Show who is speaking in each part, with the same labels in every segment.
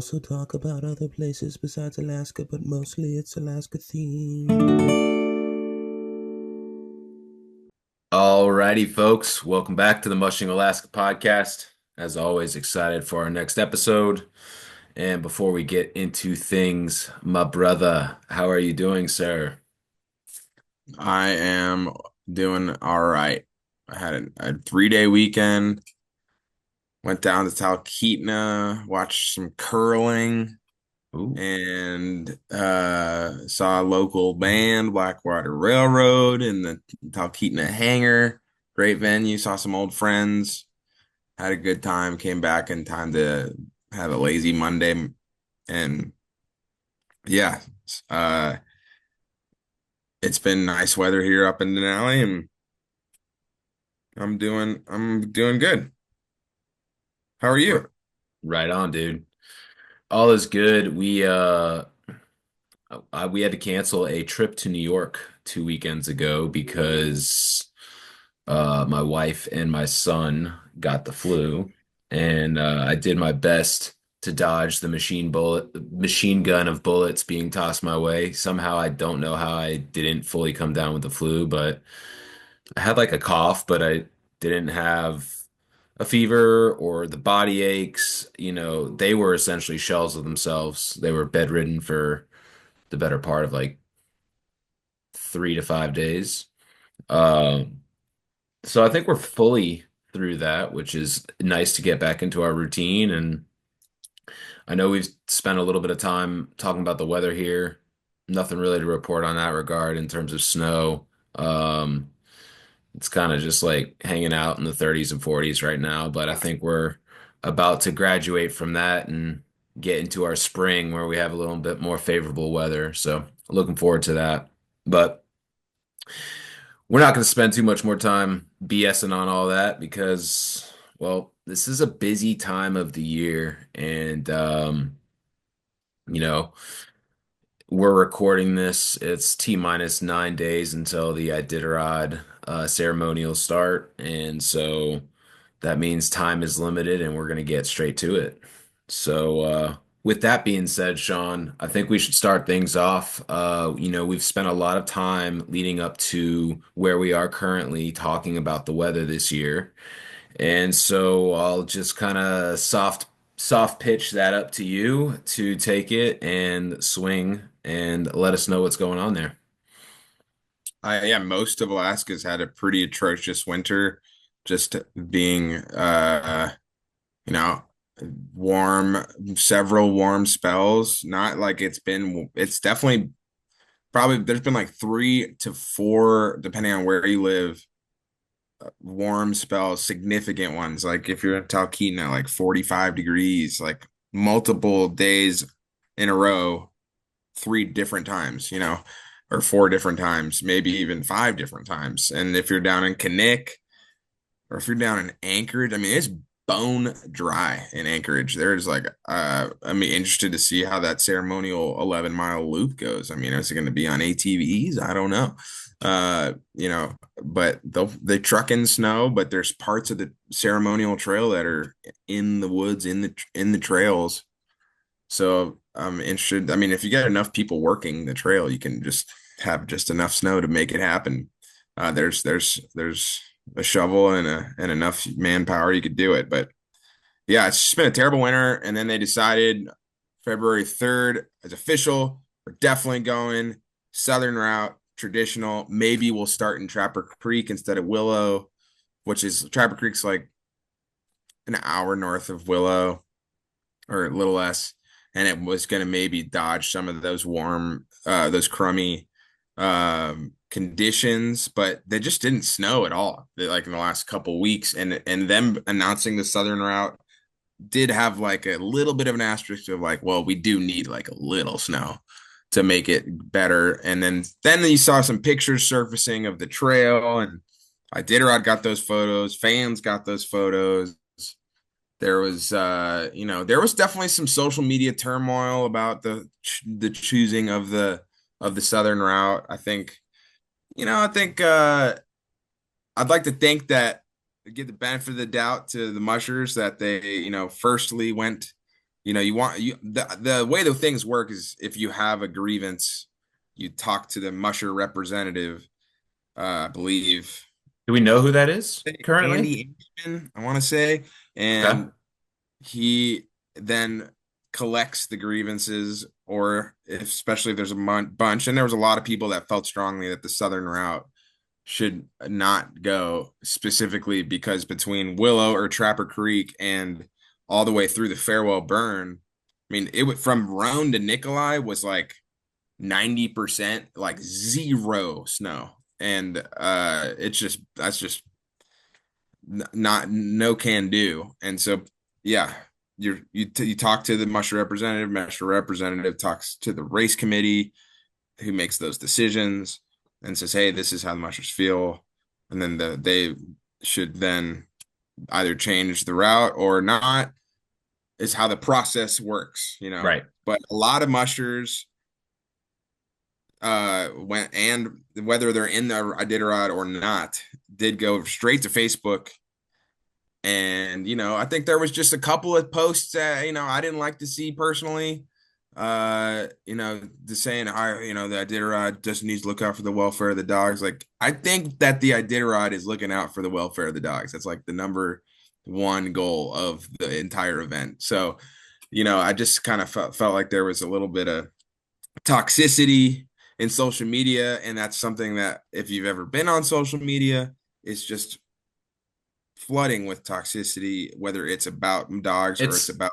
Speaker 1: also talk about other places besides Alaska, but mostly it's Alaska themed.
Speaker 2: Alrighty, folks. Welcome back to the Mushing Alaska podcast. As always, excited for our next episode. And before we get into things, my brother, how are you doing, sir?
Speaker 3: I am doing all right. I had a 3-day weekend, went down to Talkeetna, watched some curling,
Speaker 2: Ooh,
Speaker 3: and saw a local band, Blackwater Railroad, in the Talkeetna hangar. Great venue, saw some old friends, had a good time, came back in time to have a lazy Monday. And yeah, uh, it's been nice weather here up in Denali, and I'm doing good. How are
Speaker 2: r-
Speaker 3: you?
Speaker 2: right on, dude. All is good. We had to cancel a trip to New York 2 weekends ago because my wife and my son got the flu, and I did my best to dodge the machine gun of bullets being tossed my way. Somehow, I don't know how I didn't fully come down with the flu, but I had like a cough, but I didn't have a fever or the body aches. They were essentially shells of themselves. They were bedridden for the better part of like 3 to 5 days. Um, So I think we're fully through that, which is nice to get back into our routine. And I know we've spent a little bit of time talking about the weather here. Nothing really to report on that regard in terms of snow. Um, it's kind of just like hanging out in the 30s and 40s right now, but I think we're about to graduate from that and get into our spring where we have a little bit more favorable weather. So looking forward to that. But we're not going to spend too much more time BSing on all that because, well, this is a busy time of the year. And, you know, we're recording this. It's T minus 9 days until the Iditarod ceremonial start. And so that means time is limited and we're going to get straight to it. So, with that being said, Sean, I think we should start things off. We've spent a lot of time leading up to where we are currently talking about the weather this year. And so I'll just kind of soft pitch that up to you to take it and swing and let us know what's going on there.
Speaker 3: Yeah, most of Alaska's had a pretty atrocious winter, just being you know, warm, several warm spells. Not like it's definitely probably there's been like 3 to 4, depending on where you live, warm spells, significant ones. Like if you're in Talkeetna, like 45 degrees, like multiple days in a row 3 different times, or 4 different times, maybe even 5 different times. And if you're down in Kinnick or if you're down in Anchorage, I mean, it's bone dry in Anchorage. There's like, I'm interested to see how that ceremonial 11-mile loop goes. I mean, is it going to be on ATVs? I don't know. But they truck in snow, but there's parts of the ceremonial trail that are in the woods, in the trails. So I'm interested. I mean, if you get enough people working the trail, you can just have just enough snow to make it happen. There's a shovel and enough manpower, you could do it. But yeah, it's just been a terrible winter. And then they decided February 3rd is official. We're definitely going southern route, traditional. Maybe we'll start in Trapper Creek instead of Willow, which is Trapper Creek's like an hour north of Willow or a little less, and it was going to maybe dodge some of those those crummy conditions, but they just didn't snow at all. Like in the last couple weeks, and them announcing the southern route did have like a little bit of an asterisk of like, well, we do need like a little snow to make it better. And then you saw some pictures surfacing of the trail, and Iditarod got those photos, fans got those photos. There was definitely some social media turmoil about the choosing of the southern route. I think I'd like to think that give the benefit of the doubt to the mushers that they, firstly went you want the way the things work is if you have a grievance, you talk to the musher representative, I believe
Speaker 2: Do we know who that is currently?
Speaker 3: Andy Ashman, I want to say,
Speaker 2: Okay.
Speaker 3: and he then collects the grievances, or especially if there's a bunch, and there was a lot of people that felt strongly that the southern route should not go, specifically because between Willow or Trapper Creek and all the way through the Farewell Burn, I mean, it went from Roan to Nikolai was like 90%, like zero snow. And it's just that's just not no can do. And so yeah, you talk to the musher representative talks to the race committee who makes those decisions and says, hey, this is how the mushers feel. And then they should then either change the route or not, is how the process works, you know.
Speaker 2: Right.
Speaker 3: But a lot of mushers went, and whether they're in the Iditarod or not, did go straight to Facebook. And, I think there was just a couple of posts that, I didn't like to see personally. The saying, the Iditarod just needs to look out for the welfare of the dogs. Like, I think that the Iditarod is looking out for the welfare of the dogs. That's like the number one goal of the entire event. So, I just kind of felt like there was a little bit of toxicity in social media. And that's something that, if you've ever been on social media, it's just flooding with toxicity, whether it's about dogs or it's
Speaker 2: It's
Speaker 3: about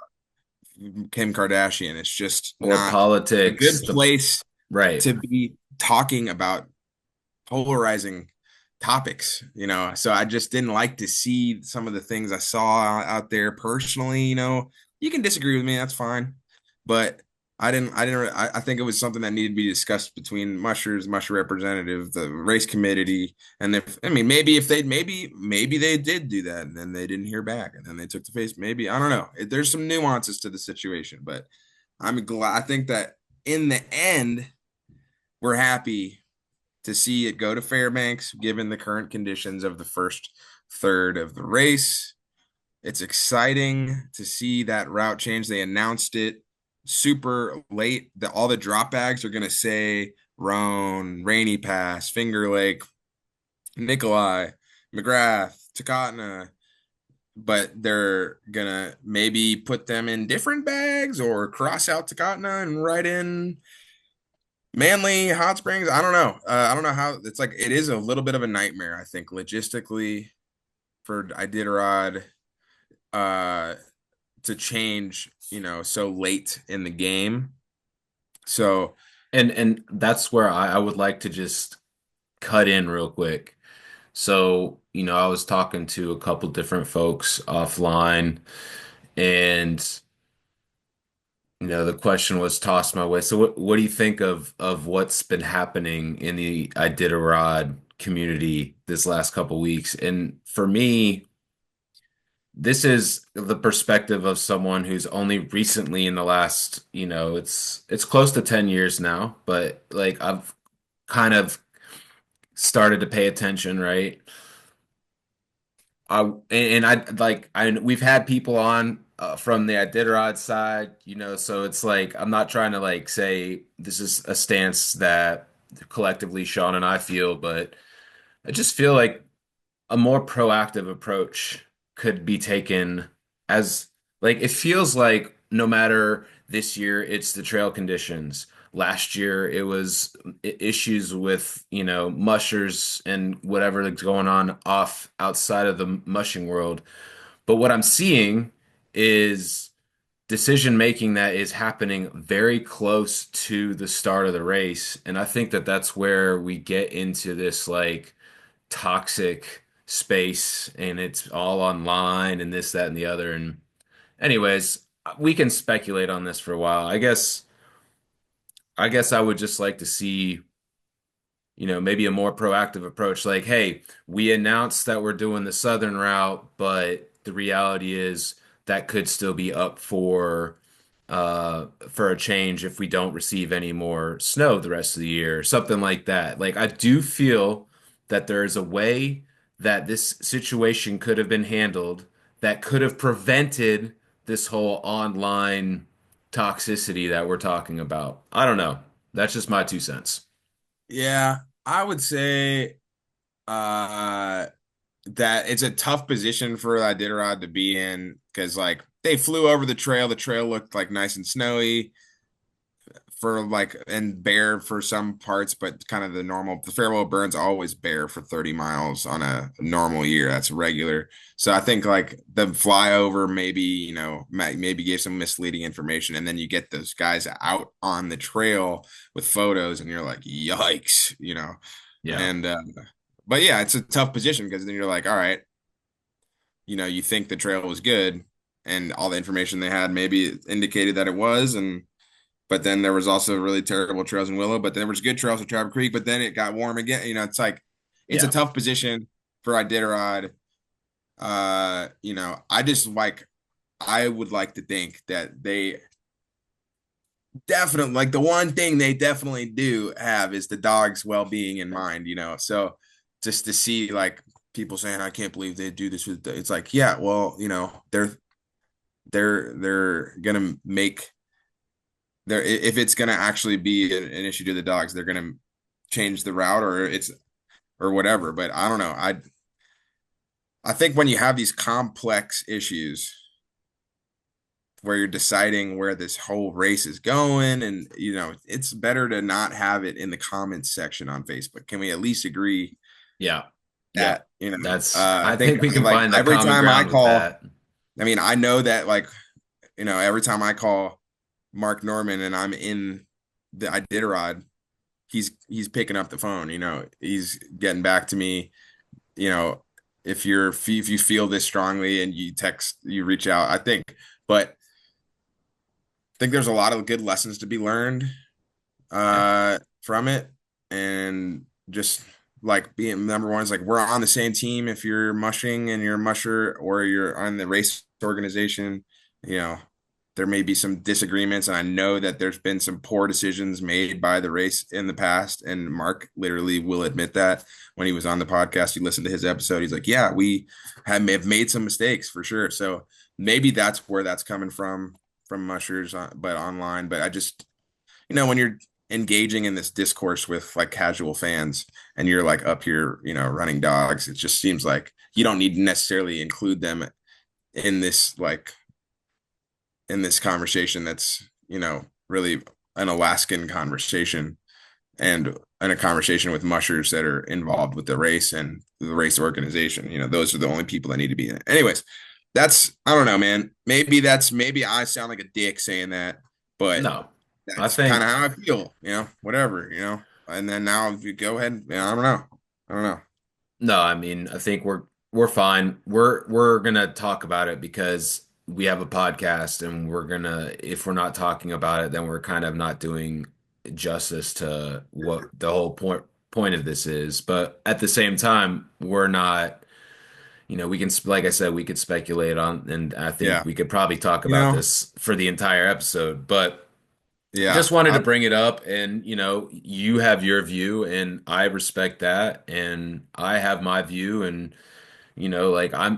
Speaker 3: Kim Kardashian. It's just
Speaker 2: or
Speaker 3: not a
Speaker 2: politics,
Speaker 3: good place
Speaker 2: right.
Speaker 3: to be talking about polarizing topics, So I just didn't like to see some of the things I saw out there personally, You can disagree with me, that's fine. But I think it was something that needed to be discussed between mushers, musher representative, the race committee. And maybe they did do that and then they didn't hear back and then they took the face. Maybe, I don't know. There's some nuances to the situation, but I'm glad. I think that in the end, we're happy to see it go to Fairbanks, given the current conditions of the first third of the race. It's exciting to see that route change. They announced it super late. All the drop bags are going to say Roan, Rainy Pass, Finger Lake, Nikolai, McGrath, Takatna, but they're going to maybe put them in different bags or cross out Takatna and write in Manly, Hot Springs. I don't know. I don't know how it's like. It is a little bit of a nightmare, I think, logistically for Iditarod to change, so late in the game. So,
Speaker 2: and that's where I would like to just cut in real quick. So, I was talking to a couple different folks offline, and the question was tossed my way. So what do you think of what's been happening in the Iditarod community this last couple weeks? And for me, this is the perspective of someone who's only recently in the last, it's close to 10 years now, but like I've kind of started to pay attention, right? And I like we've had people on from the Iditarod side, so it's like I'm not trying to like say this is a stance that collectively Sean and I feel, but I just feel like a more proactive approach could be taken as like it feels like no matter this year it's the trail conditions. Last year it was issues with, mushers and whatever that's going on off outside of the mushing world. But what I'm seeing is decision making that is happening very close to the start of the race. And I think that that's where we get into this like toxic space and it's all online and this, that, and the other. And anyways, we can speculate on this for a while. I guess I would just like to see, maybe a more proactive approach. Like, hey, we announced that we're doing the southern route, but the reality is that could still be up for a change if we don't receive any more snow the rest of the year, something like that. Like, I do feel that there is a way that this situation could have been handled that could have prevented this whole online toxicity that we're talking about. I don't know. That's just my 2 cents.
Speaker 3: Yeah, I would say uh that it's a tough position for Iditarod to be in because like they flew over the trail. The trail looked like nice and snowy for like and bare for some parts, but kind of the farewell burn's always bare for 30 miles on a normal year. That's regular. So I think like the flyover maybe, maybe gave some misleading information. And then you get those guys out on the trail with photos and you're like, yikes,
Speaker 2: Yeah.
Speaker 3: and but yeah, it's a tough position because then you're like, all right, you think the trail was good and all the information they had maybe indicated that it was, and but then there was also really terrible trails in Willow, but there was good trails at Traverse Creek, but then it got warm again. It's like it's a
Speaker 2: Yeah.
Speaker 3: tough position for Iditarod. I just like I would like to think that they definitely like the one thing they definitely do have is the dog's well-being in mind. So just to see like people saying, I can't believe they do this with it's like, yeah, well, they're gonna make there if it's going to actually be an issue to the dogs, they're going to change the route or whatever. But I don't know. I think when you have these complex issues where you're deciding where this whole race is going, and it's better to not have it in the comments section on Facebook. Can we at least agree
Speaker 2: Yeah. Yeah.
Speaker 3: that
Speaker 2: I
Speaker 3: I think
Speaker 2: think we can
Speaker 3: like
Speaker 2: find the
Speaker 3: every
Speaker 2: common
Speaker 3: time I
Speaker 2: ground with
Speaker 3: call,
Speaker 2: that.
Speaker 3: I mean, I know that like every time I call Mark Norman and I'm in the Iditarod, he's picking up the phone, he's getting back to me, you know, if you feel this strongly and you reach out, I think, but I think there's a lot of good lessons to be learned
Speaker 2: Yeah.
Speaker 3: from it. And just like being number one is like we're on the same team if you're mushing and you're a musher or you're on the race organization, you know, there may be some disagreements, and I know that there's been some poor decisions made by the race in the past, and Mark literally will admit that when he was on the podcast. You listen to his episode, he's like, yeah, we have made some mistakes for sure. So maybe that's where that's coming from mushers, but online. But I just, when you're engaging in this discourse with like casual fans and you're like up here, running dogs, it just seems like you don't need to necessarily include them in this like in this conversation that's, really an Alaskan conversation and a conversation with mushers that are involved with the race and the race organization. Those are the only people that need to be in it. Anyways, I don't know, man. Maybe I sound like a dick saying that, but
Speaker 2: No, I
Speaker 3: that's kind
Speaker 2: think
Speaker 3: of how I feel, whatever, and then now if you go ahead, I don't know. I don't know.
Speaker 2: no, I mean, I think we're fine. We're gonna talk about it because we have a podcast and if we're not talking about it, then we're kind of not doing justice to what the whole point of this is. But at the same time, we're not, we can, like I said, we could speculate on, and I think
Speaker 3: Yeah.
Speaker 2: we could probably talk
Speaker 3: You
Speaker 2: about
Speaker 3: know,
Speaker 2: this for the entire episode, but
Speaker 3: yeah.
Speaker 2: just wanted to bring it up, and you have your view and I respect that, and I have my view, and like I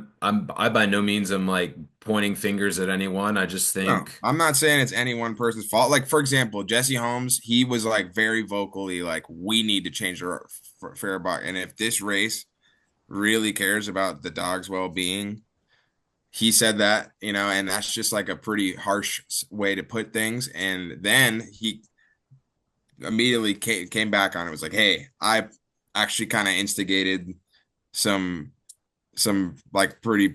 Speaker 2: by no means am like pointing fingers at anyone. I just
Speaker 3: No,
Speaker 2: think,
Speaker 3: I'm not saying it's any one person's fault. Like, for example, Jesse Holmes, he was like very vocally like, we need to change the fair bar. And if this race really cares about the dog's well-being, he said that, and that's just like a pretty harsh way to put things. And then he immediately came back on it, was like, hey, I actually kind of instigated some like pretty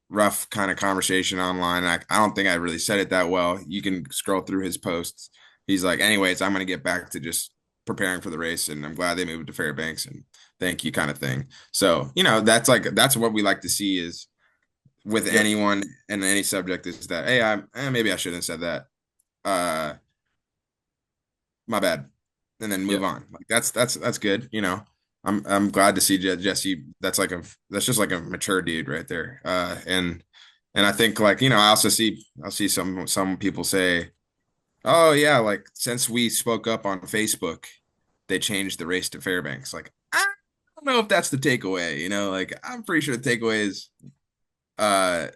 Speaker 3: rough kind of conversation online. I don't think I really said it that well. You can scroll through his posts. He's like, anyways, I'm going to get back to just preparing for the race, and I'm glad they moved to Fairbanks, and thank you kind of thing. So, that's what we like to see is with
Speaker 2: yep,
Speaker 3: anyone and any subject is that, hey, maybe I shouldn't have said that. My bad. And then move
Speaker 2: yep,
Speaker 3: on. Like that's good. I'm glad to see Jesse. That's just like a mature dude right there. And I think like, I'll see some people say, oh yeah, like since we spoke up on Facebook, they changed the race to Fairbanks. Like, I don't know if that's the takeaway, like I'm pretty sure the takeaway is uh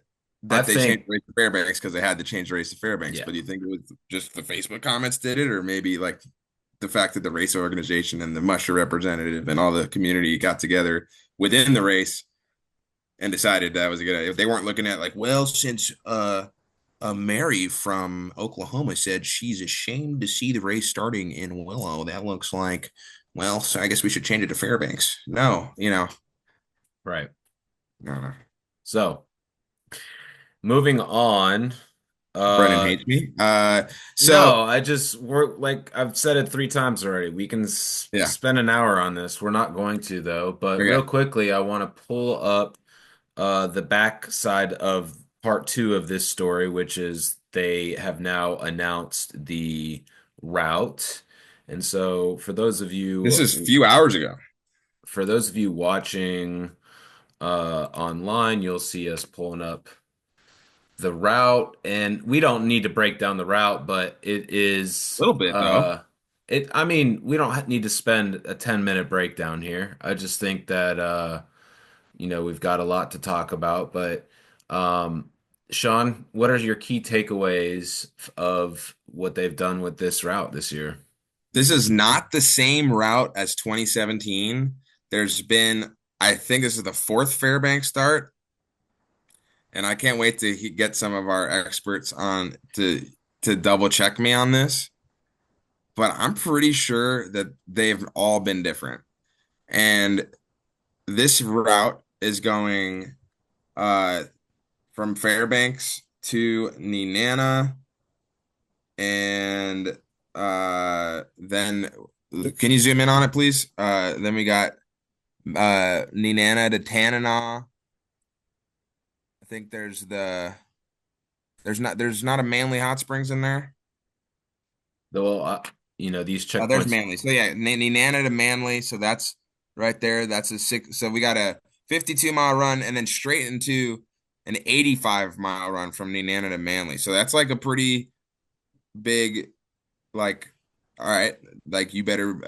Speaker 2: I
Speaker 3: that they changed
Speaker 2: think,
Speaker 3: the race to Fairbanks because they had to change the race to Fairbanks.
Speaker 2: yeah.
Speaker 3: But do you think it was just the Facebook comments did it, or maybe like the fact that the race organization and the musher representative and all the community got together within the race and decided that was a good idea? If they weren't looking at like, well, since Mary from Oklahoma said she's ashamed to see the race starting in Willow, that looks like, well, so I guess we should change it to Fairbanks. No,
Speaker 2: Right.
Speaker 3: no.
Speaker 2: So moving on.
Speaker 3: Brennan
Speaker 2: Uh,
Speaker 3: hates me.
Speaker 2: no,
Speaker 3: So
Speaker 2: we're like, I've said it 3 times already. We can
Speaker 3: yeah,
Speaker 2: spend an hour on this. We're not going to though, but real
Speaker 3: okay.
Speaker 2: quickly, I want to pull up the back side of part 2 of this story, which is they have now announced the route. And so
Speaker 3: This is a few hours ago.
Speaker 2: for those of you watching online, you'll see us pulling up the route, and we don't need to break down the route, but it
Speaker 3: A
Speaker 2: is
Speaker 3: little bit though.
Speaker 2: I mean, we don't need to spend a 10-minute breakdown here. I just think that we've got a lot to talk about, but um Sean, what are your key takeaways of what they've done with this route this year?
Speaker 3: This is not the same route as 2017. There's been, I think this is the fourth Fairbanks start, and I can't wait to get some of our experts on to double check me on this. But I'm pretty sure that they've all been different. And this route is going uh from Fairbanks to Nenana, and then can you zoom in on it, please? Then we got Nenana to Tanana. I think there's not a Manly Hot Springs in there.
Speaker 2: Though these
Speaker 3: Oh, there's
Speaker 2: checkpoints.
Speaker 3: Manly. So yeah, Nenana to Manly. So that's right there. That's a six. So we got a 52-mile run and then straight into an 85-mile run from Nenana to Manly. So that's like a pretty big, like, all right, like you better,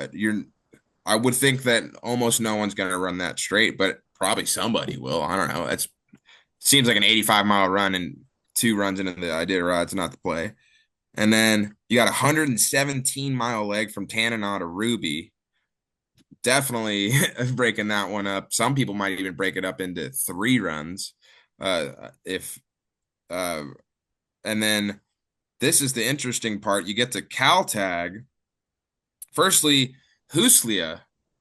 Speaker 3: I would think that almost no one's going to run that straight, but probably somebody will. I don't know. That's seems like an 85-mile run and 2 runs into the Iditarod's not the play. And then you got a 117-mile leg from Tanana to Ruby. Definitely breaking that one up. Some people might even break it up into 3 runs. If and then this is the interesting part. You get to Caltag. Firstly, Huslia,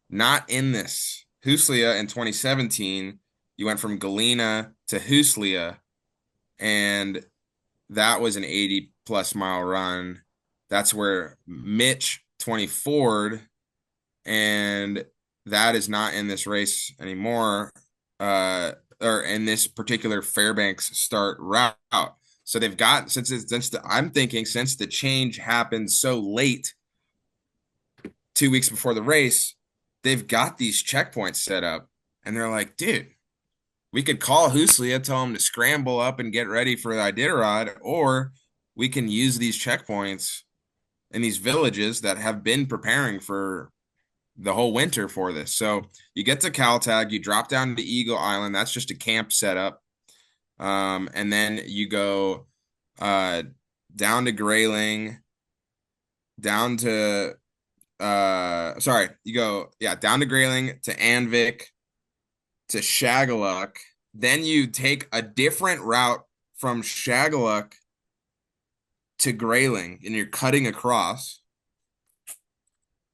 Speaker 3: not in this. Huslia in 2017, you went from Galena to Huslia, and that was an 80 plus mile run. That's where Mitch 24'd, and that is not in this race anymore, or in this particular Fairbanks start route. So they've got I'm thinking since the change happened so late, 2 weeks before the race, they've got these checkpoints set up, and they're like, dude, we could call Huslia, tell him to scramble up and get ready for the Iditarod, or we can use these checkpoints in these villages that have been preparing for the whole winter for this. So you get to Caltag, you drop down to Eagle Island. That's just a camp setup. And then you go down to Grayling, down to you go down to Grayling to Anvik to Shagaluk. Then you take a different route from Shagaluk to Grayling, and you're cutting across.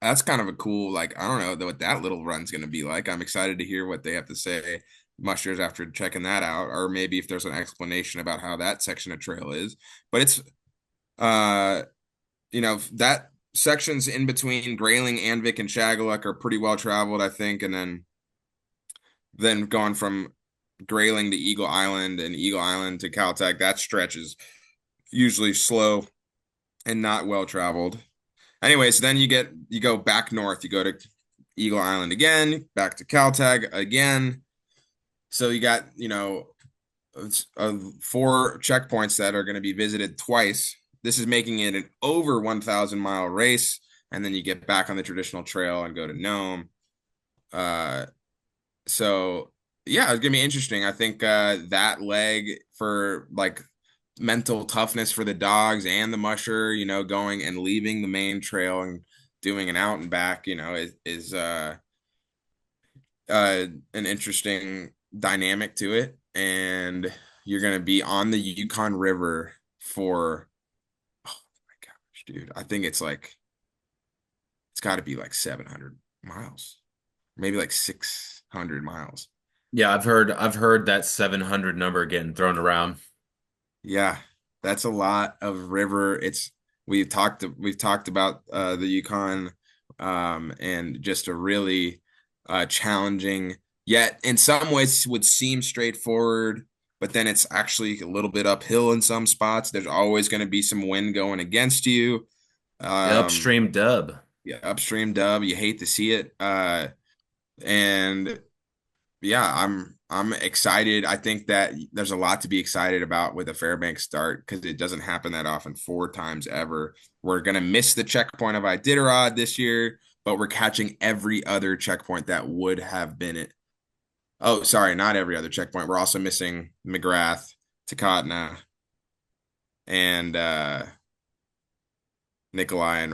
Speaker 3: That's kind of a cool, like, I don't know what that little run's going to be like. I'm excited to hear what they have to say, mushers, after checking that out, or maybe if there's an explanation about how that section of trail is. But it's, that sections in between Grayling, Anvik, and Shagaluk are pretty well traveled, I think. And then going from Grayling to Eagle Island and Eagle Island to Caltech, that stretch is usually slow and not well traveled. Anyways, then you go back north. You go to Eagle Island again, back to Caltech again. So you got 4 checkpoints that are going to be visited twice. This is making it an over 1,000-mile race, and then you get back on the traditional trail and go to Nome. So Yeah, it's gonna be interesting. I think that leg for like mental toughness for the dogs and the musher, going and leaving the main trail and doing an out and back, is an interesting dynamic to it. And you're gonna be on the Yukon River for, oh my gosh, dude. I think it's got to be like 700 miles, maybe like 600 miles.
Speaker 2: Yeah, I've heard that 700 number getting thrown around.
Speaker 3: Yeah, that's a lot of river. We've talked about the Yukon, and just a really challenging, yet in some ways would seem straightforward, but then it's actually a little bit uphill in some spots. There's always going to be some wind going against you.
Speaker 2: The
Speaker 3: Um,
Speaker 2: upstream dub.
Speaker 3: yeah, upstream dub, you hate to see it. And yeah, I'm excited. I think that there's a lot to be excited about with a Fairbanks start because it doesn't happen that often, 4 times ever. We're gonna miss the checkpoint of Iditarod this year, but we're catching every other checkpoint that would have been it. Oh, sorry, not every other checkpoint. We're also missing McGrath, Takatna, and Nikolai. And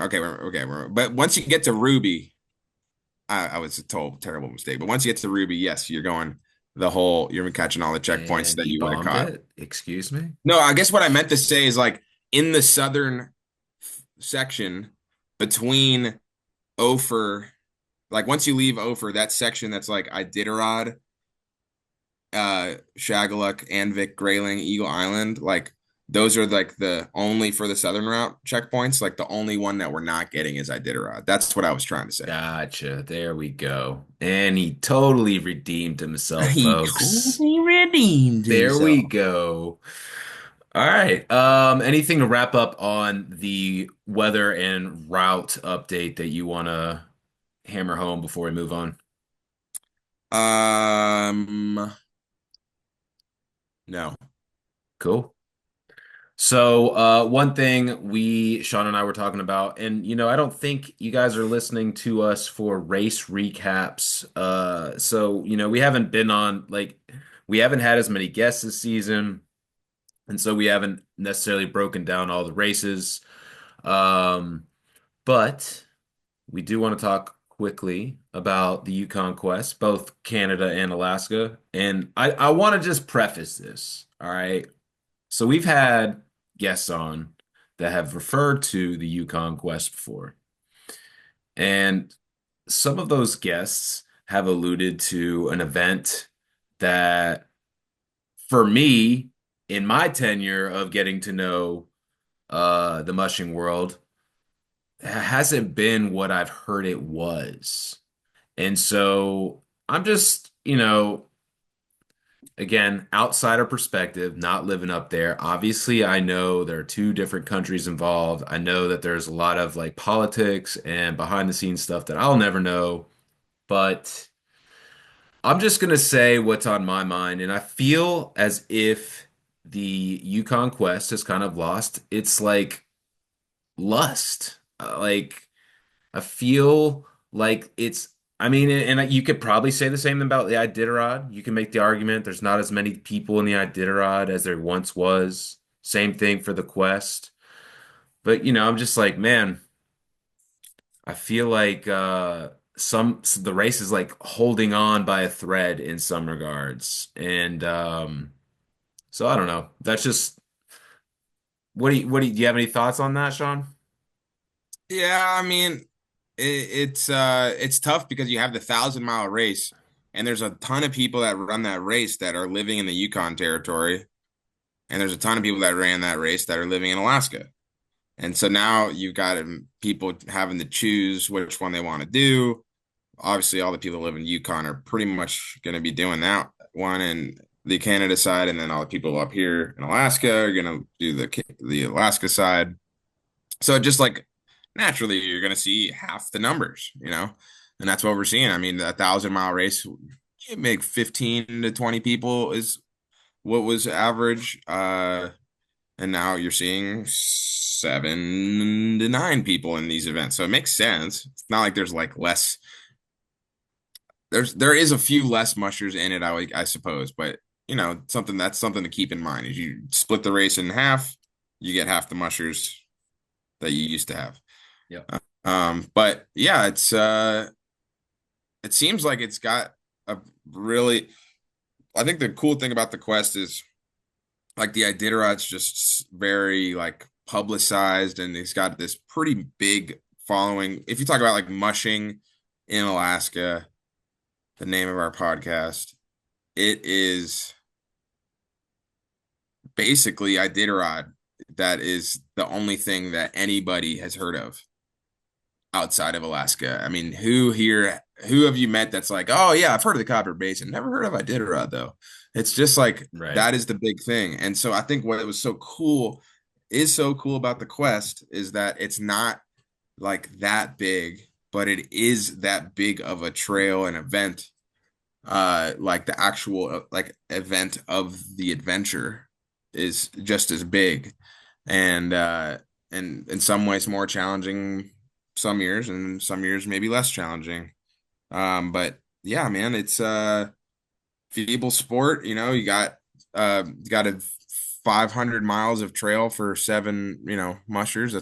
Speaker 3: but once you get to Ruby, I was a total terrible mistake. But once you get to Ruby, yes, you're catching all the checkpoints
Speaker 2: And
Speaker 3: that
Speaker 2: he
Speaker 3: you would have
Speaker 2: bombed
Speaker 3: caught.
Speaker 2: it. Excuse me?
Speaker 3: No, I guess what I meant to say is like in the southern section between Ophir, like once you leave Ophir, that section that's like Iditarod, Shagaluk, Anvik, Grayling, Eagle Island, like those are like the only for the southern route checkpoints. Like the only one that we're not getting is Iditarod. That's what I was trying to say.
Speaker 2: Gotcha. There we go. And he totally redeemed himself,
Speaker 3: He
Speaker 2: folks.
Speaker 3: totally redeemed
Speaker 2: There we
Speaker 3: himself.
Speaker 2: go. All right. Anything to wrap up on the weather and route update that you want to hammer home before we move on?
Speaker 3: Um, no.
Speaker 2: Cool. So, one thing Sean and I were talking about, and I don't think you guys are listening to us for race recaps. So, we haven't been on, like, we haven't had as many guests this season, and so we haven't necessarily broken down all the races. Um, but we do want to talk quickly about the Yukon Quest, both Canada and Alaska. And I want to just preface this, all right? So we've had guests on that have referred to the Yukon Quest before. And some of those guests have alluded to an event that, for me, in my tenure of getting to know the mushing world, hasn't been what I've heard it was. And so I'm just, again, outsider perspective, not living up there. Obviously, I know there are two different countries involved. I know that there's a lot of like politics and behind the scenes stuff that I'll never know, but I'm just gonna say what's on my mind, and I feel as if the Yukon Quest has kind of lost its like lust. Like I feel like I mean, and you could probably say the same about the Iditarod. You can make the argument there's not as many people in the Iditarod as there once was. Same thing for the Quest. But, I'm just like, man, I feel like the race is like holding on by a thread in some regards. And so I don't know. That's just do you have any thoughts on that, Sean?
Speaker 3: Yeah, I mean, it's tough because you have the 1,000 mile race, and there's a ton of people that run that race that are living in the Yukon territory, and there's a ton of people that ran that race that are living in Alaska. And so now you've got people having to choose which one they want to do. Obviously, all the people that live in Yukon are pretty much going to be doing that one and the Canada side, and then all the people up here in Alaska are going to do the Alaska side. So just like naturally, you're going to see half the numbers, and that's what we're seeing. I mean, a 1,000 mile race, you make 15 to 20 people is what was average. And now you're seeing 7 to 9 people in these events. So it makes sense. It's not like there's like less there is a few less mushers in it, I suppose, but something to keep in mind is you split the race in half, you get half the mushers that you used to have.
Speaker 2: Yep.
Speaker 3: But yeah, it seems like it's got a really. I think the cool thing about the quest is like the Iditarod's just very like publicized, and he's got this pretty big following. If you talk about like mushing in Alaska, the name of our podcast, it is basically Iditarod. That is the only thing that anybody has heard of outside of Alaska. I mean, who have you met that's like, oh yeah, I've heard of the Copper Basin, never heard of Iditarod though. It's just like
Speaker 2: Right.
Speaker 3: that is the big thing. And so I think what was so cool about the quest is that it's not like that big, but it is that big of a trail and event, like the actual like event of the adventure is just as big, and in some ways more challenging some years, and some years maybe less challenging. But yeah, man, it's a feeble sport. You got a 500 miles of trail for seven, mushers.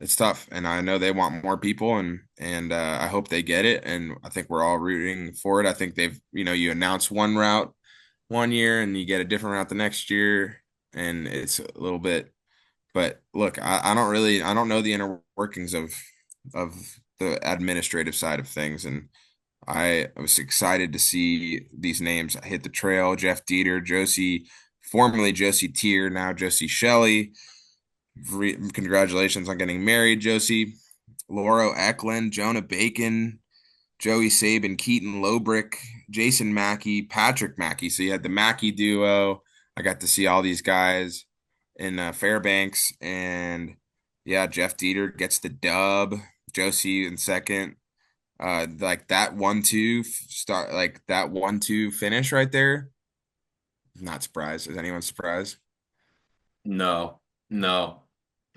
Speaker 3: It's tough, and I know they want more people, and I hope they get it. And I think we're all rooting for it. I think you announce one route one year, and you get a different route the next year, and it's a little bit. But look, I don't know the inner workings of the administrative side of things, and I was excited to see these names hit the trail. Jeff Dieter, Josie, formerly Josie Tier, now Josie Shelley. Congratulations on getting married, Josie. Lauro Eklund, Jonah Bacon, Joey Sabin, Keaton Lobrick, Jason Mackey, Patrick Mackey. So you had the Mackey duo. I got to see all these guys in Fairbanks, and yeah, Jeff Dieter gets the dub. Josie in second. Like that 1-2 start, like that 1-2 finish right there. Not surprised. Is anyone surprised?
Speaker 2: No, no.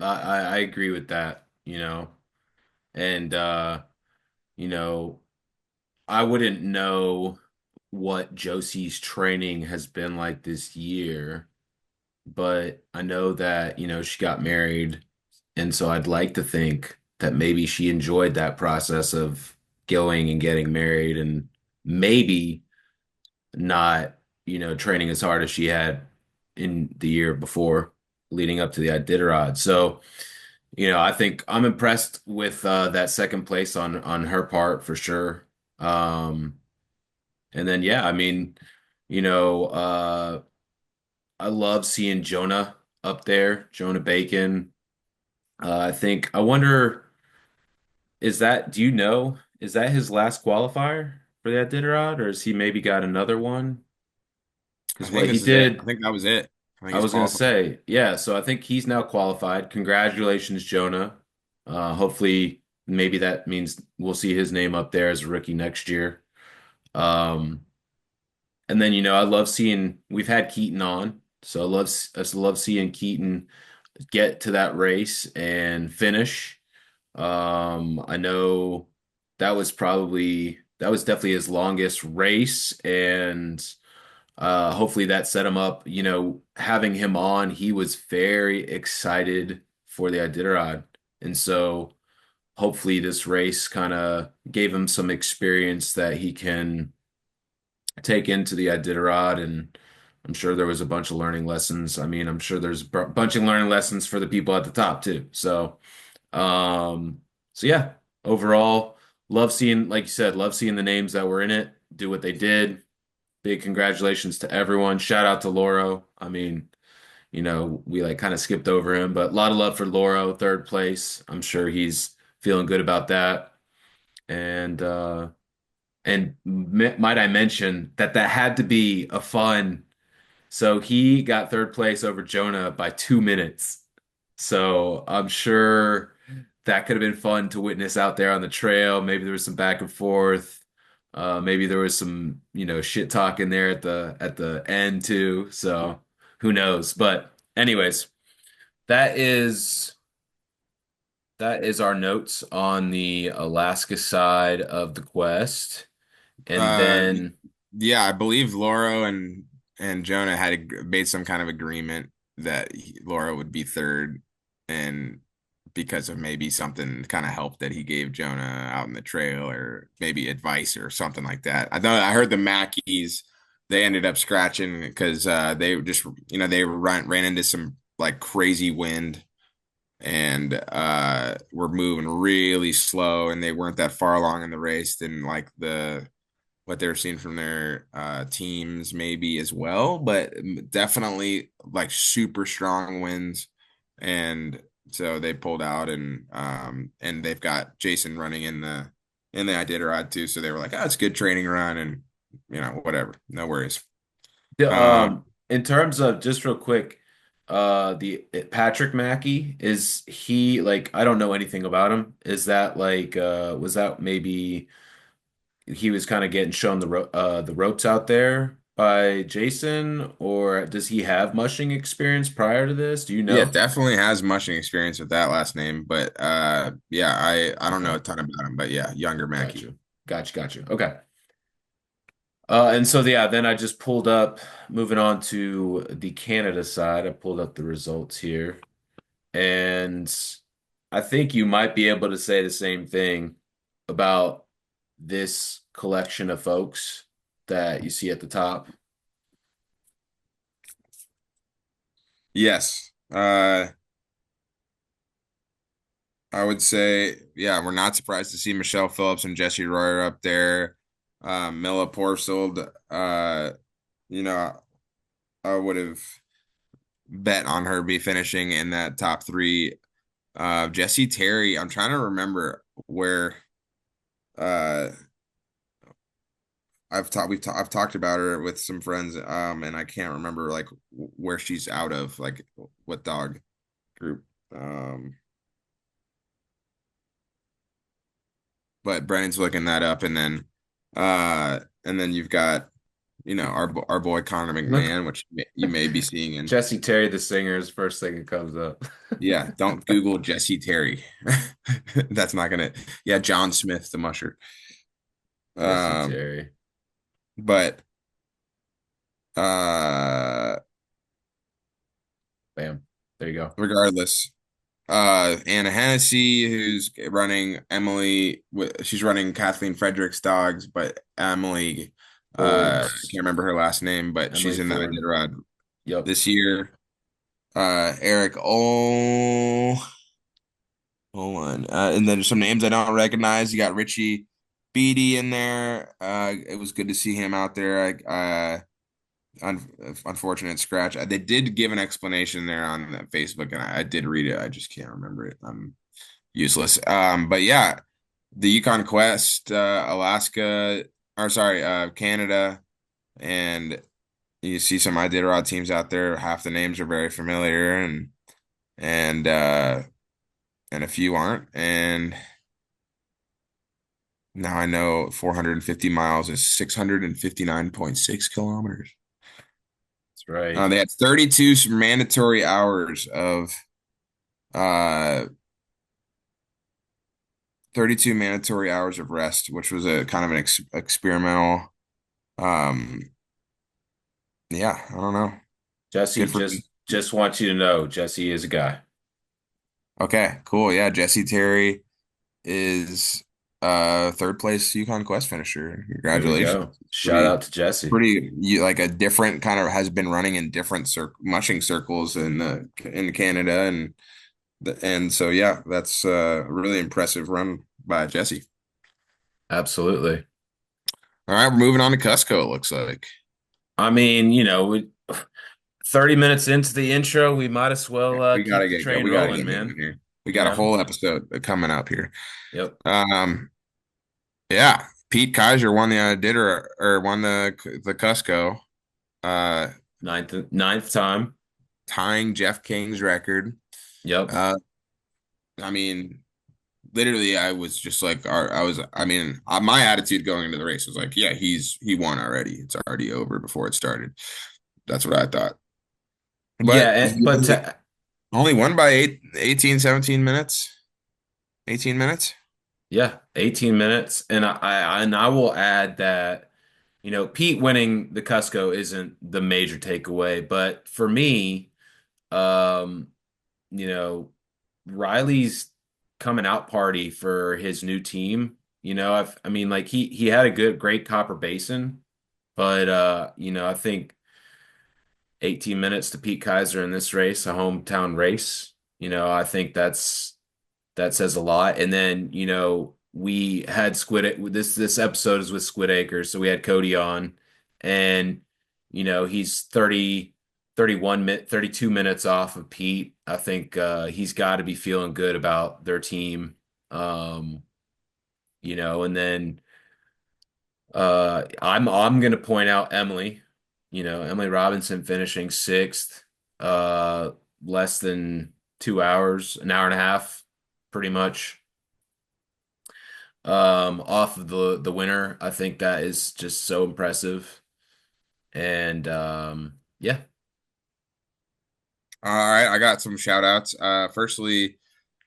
Speaker 2: I agree with that, and you know, I wouldn't know what Josie's training has been like this year, but I know that, she got married, and so I'd like to think that maybe she enjoyed that process of going and getting married and maybe not, training as hard as she had in the year before leading up to the Iditarod. So, I think I'm impressed with that second place on her part for sure. Um, and then yeah, I mean, you know, uh, I love seeing Jonah up there, Jonah Bacon. I wonder, do you know, is that his last qualifier for that Iditarod, or has he maybe got another one?
Speaker 3: I
Speaker 2: Because
Speaker 3: think
Speaker 2: what he
Speaker 3: this is it. I
Speaker 2: did,
Speaker 3: think that was it. I think
Speaker 2: I
Speaker 3: he's
Speaker 2: was gonna
Speaker 3: qualified.
Speaker 2: say, yeah, so I think he's now qualified. Congratulations, Jonah. Hopefully, maybe that means we'll see his name up there as a rookie next year. Um, and then, I love seeing we've had Keaton on, so I love seeing Keaton get to that race and finish. I know that was definitely his longest race, and hopefully that set him up. Having him on, he was very excited for the Iditarod, and so hopefully this race kind of gave him some experience that he can take into the Iditarod, and I'm sure there was a bunch of learning lessons. I mean, I'm sure there's a bunch of learning lessons for the people at the top too. Um, so yeah, overall, love seeing, like you said, love seeing the names that were in it do what they did. Big congratulations to everyone. Shout out to Loro. I mean, we like kind of skipped over him, but a lot of love for Loro, third place. I'm sure he's feeling good about that. And might I mention that had to be a fun. So he got third place over Jonah by 2 minutes. So I'm sure that could have been fun to witness out there on the trail. Maybe there was some back and forth. Maybe there was some, shit talk in there at the end too. So who knows? But anyways, that is That is our notes on the Alaska side of the quest. And
Speaker 3: Uh,
Speaker 2: then,
Speaker 3: yeah, I believe Laura and Jonah made some kind of agreement that Laura would be third, and because of maybe something kind of help that he gave Jonah out in the trail, or maybe advice or something like that. I heard the Mackeys, they ended up scratching because they just they ran into some like crazy wind, and were moving really slow, and they weren't that far along in the race than like what they're seeing from their teams maybe as well, but definitely like super strong winds, and so they pulled out, and they've got Jason running in the Iditarod too, so they were like, oh, it's a good training run, and whatever, no worries.
Speaker 2: in terms of just real quick, the Patrick Mackey, is he like, I don't know anything about him. Is that like, was that maybe he was kind of getting shown the ropes out there by Jason, or does he have mushing experience prior to this? Do you
Speaker 3: Yeah,
Speaker 2: know?
Speaker 3: definitely has mushing experience with that last name, but yeah, I don't know
Speaker 2: Okay,
Speaker 3: a ton about him, but yeah, younger
Speaker 2: got
Speaker 3: Mackie.
Speaker 2: you, got you, got you. Okay. And so yeah, then I just pulled up, moving on to the Canada side, I pulled up the results here. And I think you might be able to say the same thing about this collection of folks that you see at the top.
Speaker 3: Yes. I would say, yeah, we're not surprised to see Michelle Phillips and Jesse Royer up there. Mila Porsold, you know, I would have bet on her be finishing in that top three. Jesse Terry, I'm trying to remember where uh I've talked about her with some friends, and I can't remember like where she's out of, like what dog group. Um, but Brennan's looking that up, and then you've got our boy Connor McMahon, which you may be seeing in.
Speaker 2: Jesse Terry, the singer, is first thing that comes up.
Speaker 3: Yeah, don't Google Jesse Terry. That's not gonna. Yeah, John Smith, the musher.
Speaker 2: Jesse
Speaker 3: Um,
Speaker 2: Terry.
Speaker 3: but uh,
Speaker 2: Bam. There you go.
Speaker 3: regardless, Anna Hennessy, who's running she's running Kathleen Frederick's dogs, but Emily, I
Speaker 2: Forbes.
Speaker 3: can't remember her last name, but
Speaker 2: Emily
Speaker 3: she's in the
Speaker 2: Ford.
Speaker 3: Iditarod
Speaker 2: Yep.
Speaker 3: this year. Eric hold on. And then some names I don't recognize. You got Richie Beatty in there. It was good to see him out there. Un Unfortunate scratch. They did give an explanation there on Facebook, and I did read it. I just can't remember it. I'm useless. But yeah, the Yukon Quest, Alaska, or sorry, Canada, and you see some Iditarod teams out there. Half the names are very familiar, and uh, and a few aren't. And now I know 450 miles is 659.6 kilometers.
Speaker 2: That's right.
Speaker 3: They had 32 mandatory hours of uh 32 mandatory hours of rest, which was a kind of an experimental. Um, yeah, I don't know.
Speaker 2: Jesse,
Speaker 3: Good for
Speaker 2: just want you to know, Jesse is a guy.
Speaker 3: Okay, cool. Yeah, Jesse Terry is third place Yukon Quest finisher.
Speaker 2: There we
Speaker 3: Congratulations.
Speaker 2: go. Shout
Speaker 3: Pretty
Speaker 2: out to Jesse.
Speaker 3: pretty you like a different kind of has been running in different mushing circles in Canada, and so yeah, that's a really impressive run by Jesse.
Speaker 2: Absolutely.
Speaker 3: All right, we're moving on to Kusko, it looks like.
Speaker 2: I mean, 30 minutes into the intro, we might as well keep the train
Speaker 3: We gotta
Speaker 2: rolling,
Speaker 3: get going
Speaker 2: man.
Speaker 3: here. We
Speaker 2: You
Speaker 3: got a
Speaker 2: know?
Speaker 3: whole episode coming up here.
Speaker 2: Yep.
Speaker 3: Um yeah, Pete Kaiser won the dinner or won the Kusko, uh
Speaker 2: Ninth time.
Speaker 3: tying Jeff King's record.
Speaker 2: Yep.
Speaker 3: Uh I mean, literally I was just like my attitude going into the race was like, yeah, he won already. It's already over before it started. That's what I thought.
Speaker 2: Yeah,
Speaker 3: But he
Speaker 2: but
Speaker 3: only won by 18, 17 minutes. 18 minutes?
Speaker 2: Yeah, 18 minutes. And I will add that, Pete winning the Kusko isn't the major takeaway, but for me, um, you know, Riley's coming out party for his new team. I mean, like he had a great Copper Basin, but I think 18 minutes to Pete Kaiser in this race, a hometown race. I think that says a lot. And then, we had this episode is with Squid Acres, so we had Cody on, and he's 32 minutes off of Pete. I think he's got to be feeling good about their team. Um, and then I'm gonna point out Emily, Emily Robinson finishing sixth, uh less than 2 hours, an hour and a half, pretty much, off of the winner. I think that is just so impressive. And yeah,
Speaker 3: All right, I got some shout outs. Firstly,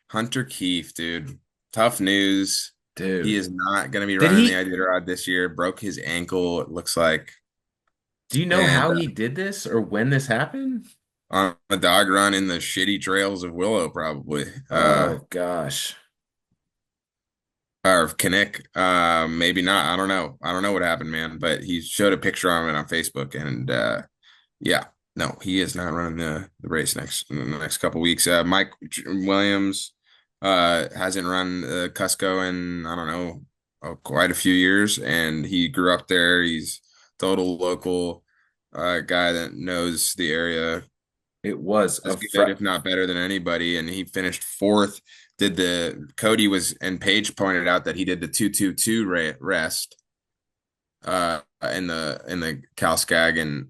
Speaker 3: Hunter Keefe, dude. Tough news. He
Speaker 2: dude.
Speaker 3: is not going to be
Speaker 2: Did
Speaker 3: running the
Speaker 2: he
Speaker 3: Iditarod this year. Broke his ankle, it looks like.
Speaker 2: do you know
Speaker 3: And
Speaker 2: how he did this or when this happened?
Speaker 3: on a dog run in the shitty trails of Willow, probably.
Speaker 2: Oh gosh.
Speaker 3: Or Kinnick. Maybe not. I don't know. I don't know what happened, man. But he showed a picture of it on Facebook, and yeah, no, he is not running the race next in the next couple weeks. Mike Williams hasn't run Kusko in, I don't know, quite a few years, and he grew up there. He's total local guy that knows the area
Speaker 2: It was
Speaker 3: as
Speaker 2: a
Speaker 3: good, if not better, than anybody. And he finished fourth. Did the Cody was and Paige pointed out that he did the 222 rest in the Calskag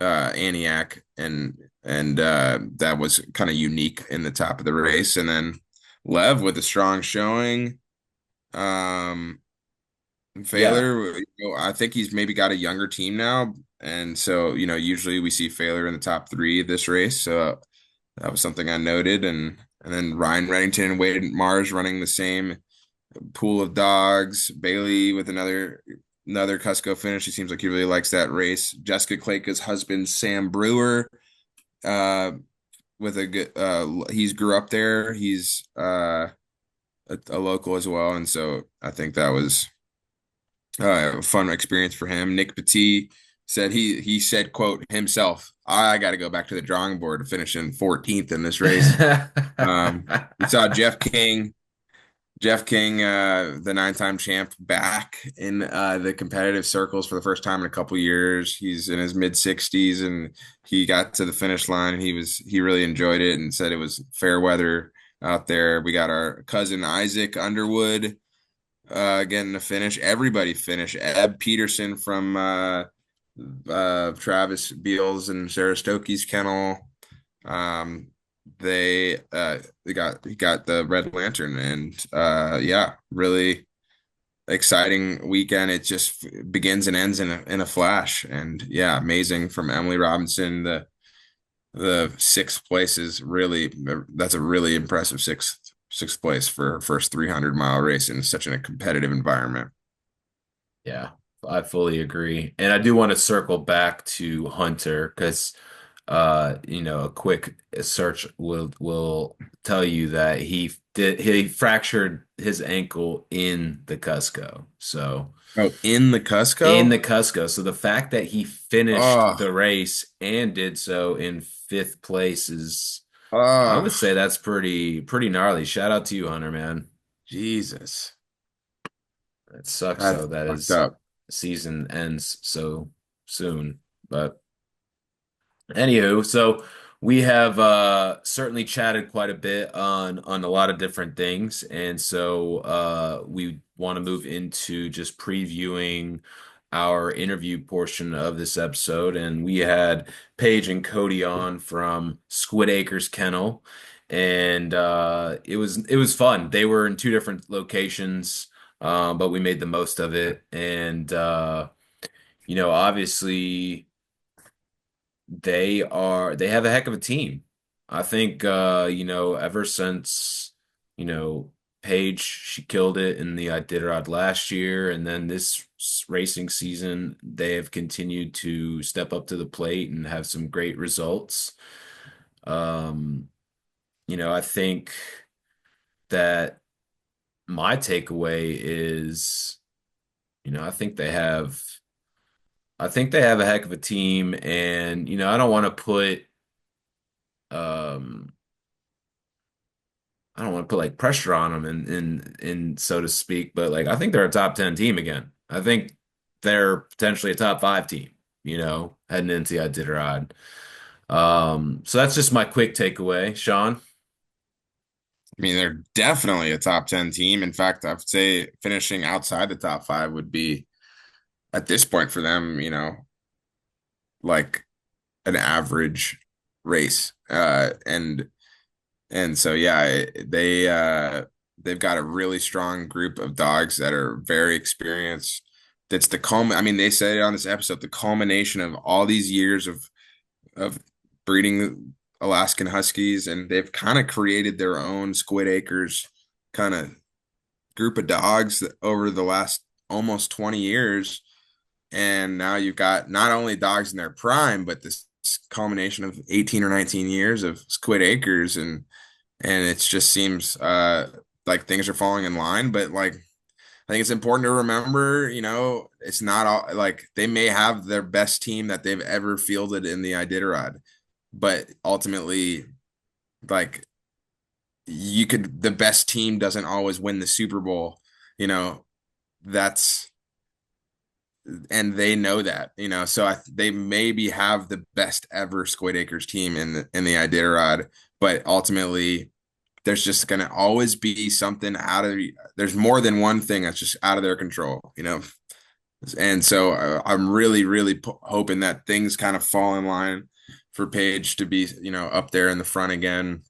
Speaker 3: Aniak, and that was kind of unique in the top of the race. And then Lev with a strong showing. Um,
Speaker 2: yeah.
Speaker 3: Failer, I think he's maybe got a younger team now, and so usually we see Failer in the top three of this race. So that was something I noted, and then Ryan Reddington and Wade Mars running the same pool of dogs. Bailey with another Cusco finish. He seems like he really likes that race. Jessica Kleka's husband Sam Brewer, uh, with a good. He's grew up there. He's a local as well, and so I think that was a fun experience for him. Nick Petit said he said, quote, himself, I got to go back to the drawing board to finish in 14th in this race. We saw Jeff King, the 9-time champ, back in the competitive circles for the first time in a couple years. He's in his mid 60s, and he got to the finish line, and he really enjoyed it and said it was fair weather out there. We got our cousin Isaac Underwood getting the finish. Everybody finish. Eb Peterson from Travis Beals and Sarah Stokey's kennel. Um, they got the Red Lantern, and yeah, really exciting weekend. It just begins and ends in a flash. And yeah, amazing from Emily Robinson. The sixth place is really, that's a really impressive sixth place for her first 300-mile race in such a competitive environment.
Speaker 2: Yeah, I fully agree. And I do want to circle back to Hunter because a quick search will tell you that he fractured his ankle in the Cusco. So
Speaker 3: Oh, in the
Speaker 2: in
Speaker 3: Cusco?
Speaker 2: the Cusco. So the fact that he finished
Speaker 3: Oh,
Speaker 2: the race and did so in fifth place is, I would
Speaker 3: oh,
Speaker 2: say that's pretty gnarly. Shout out to you, Hunter, man.
Speaker 3: Jesus.
Speaker 2: It sucks
Speaker 3: That's
Speaker 2: though that
Speaker 3: fucked
Speaker 2: his
Speaker 3: up.
Speaker 2: season ends so soon. But anywho, so we have certainly chatted quite a bit on a lot of different things, and so we want to move into just previewing our interview portion of this episode. And we had Paige and Cody on from Squid Acres Kennel, and it was fun. They were in two different locations, but we made the most of it. And obviously they have a heck of a team. I think ever since, you know, Paige, she killed it in the Iditarod last year, and then this racing season, they have continued to step up to the plate and have some great results. Um, I think that my takeaway is, I think they have a heck of a team, and um I don't want to put like pressure on them in so to speak, but like I think they're a top 10 team again. I think they're potentially a top five team, heading into Iditarod. So that's just my quick takeaway, Sean.
Speaker 3: I mean, they're definitely a top 10 team. In fact, I'd say finishing outside the top five would be at this point for them, like an average race. And so yeah, they've got a really strong group of dogs that are very experienced. That's I mean, they said it on this episode, the culmination of all these years of breeding Alaskan Huskies, and they've kind of created their own Squid Acres kind of group of dogs over the last almost 20 years. And now you've got not only dogs in their prime, but this culmination of 18 or 19 years of Squid Acres, and it just seems like things are falling in line. But like I think it's important to remember, it's not all like they may have their best team that they've ever fielded in the Iditarod, but ultimately, like the best team doesn't always win the Super Bowl, you know, that's and they know that, so they maybe have the best ever Squid Acres team in the Iditarod, but ultimately there's just going to always be something there's more than one thing that's just out of their control. And so I'm really, really hoping that things kind of fall in line for Paige to be, up there in the front again,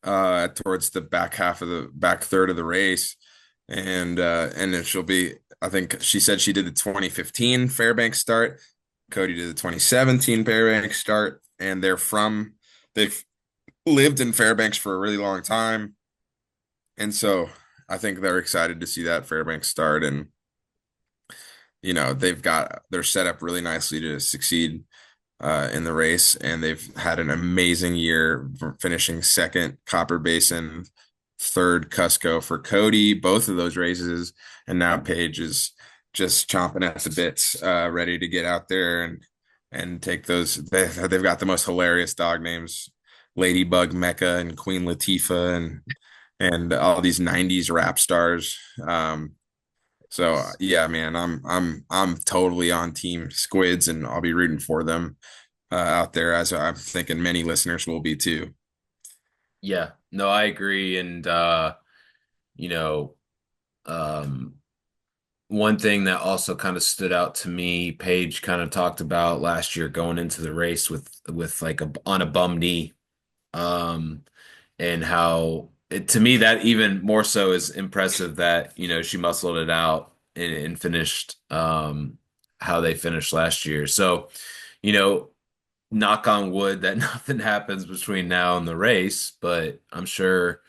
Speaker 3: towards the back third of the race. And then she'll be, I think she said she did the 2015 Fairbanks start. Cody did the 2017 Fairbanks start, and they've lived in Fairbanks for a really long time. And so I think they're excited to see that Fairbanks start. And, they're set up really nicely to succeed in the race. And they've had an amazing year, finishing second Copper Basin, third Kusko for Cody, both of those races. And now Paige is just chomping at the bits, ready to get out there and take those. They've got the most hilarious dog names: Ladybug Mecca and Queen Latifah and all these 90s rap stars. So yeah, man, I'm totally on Team Squids, and I'll be rooting for them out there, as I'm thinking many listeners will be too.
Speaker 2: Yeah, no, I agree. And you know, um one thing that also kind of stood out to me, Paige kind of talked about last year going into the race with like on a bum knee. Um and how to me that even more so is impressive that she muscled it out and finished how they finished last year. So you know knock on wood that nothing happens between now and the race, but I'm sure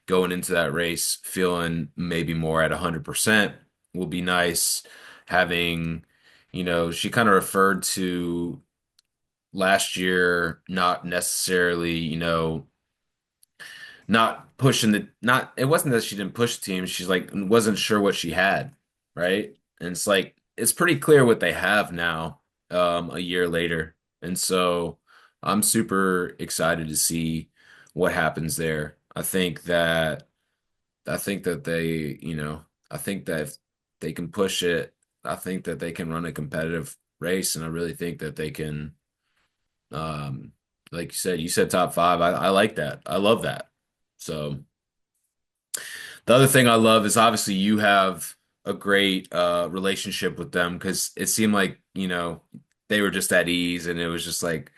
Speaker 2: going into that race feeling maybe more at 100% will be nice. Having she kind of referred to last year not necessarily not pushing not it wasn't that she didn't push the team, she's like wasn't sure what she had, right? And it's like it's pretty clear what they have now, a year later. And so I'm super excited to see what happens there. I think that I think that if they can push it, I think that they can run a competitive race, and I really think that they can, um like you said top five. I like that. I love that. So the other thing I love is obviously you have a great relationship with them, because it seemed like, they were just at ease, and it was just like,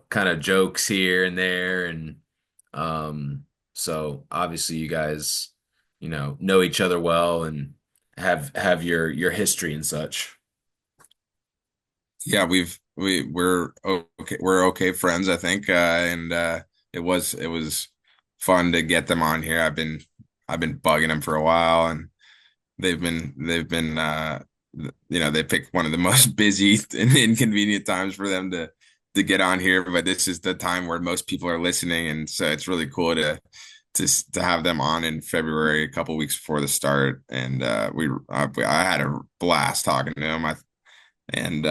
Speaker 2: kind of jokes here and there. And so obviously you guys, know each other well and have your history and such.
Speaker 3: Yeah, we're okay friends, I think, and it was fun to get them on here. I've been bugging them for a while, and they've been they picked one of the most busy and inconvenient times for them to get on here, but this is the time where most people are listening, and so it's really cool to have them on in February, a couple weeks before the start. And I had a blast talking to them. And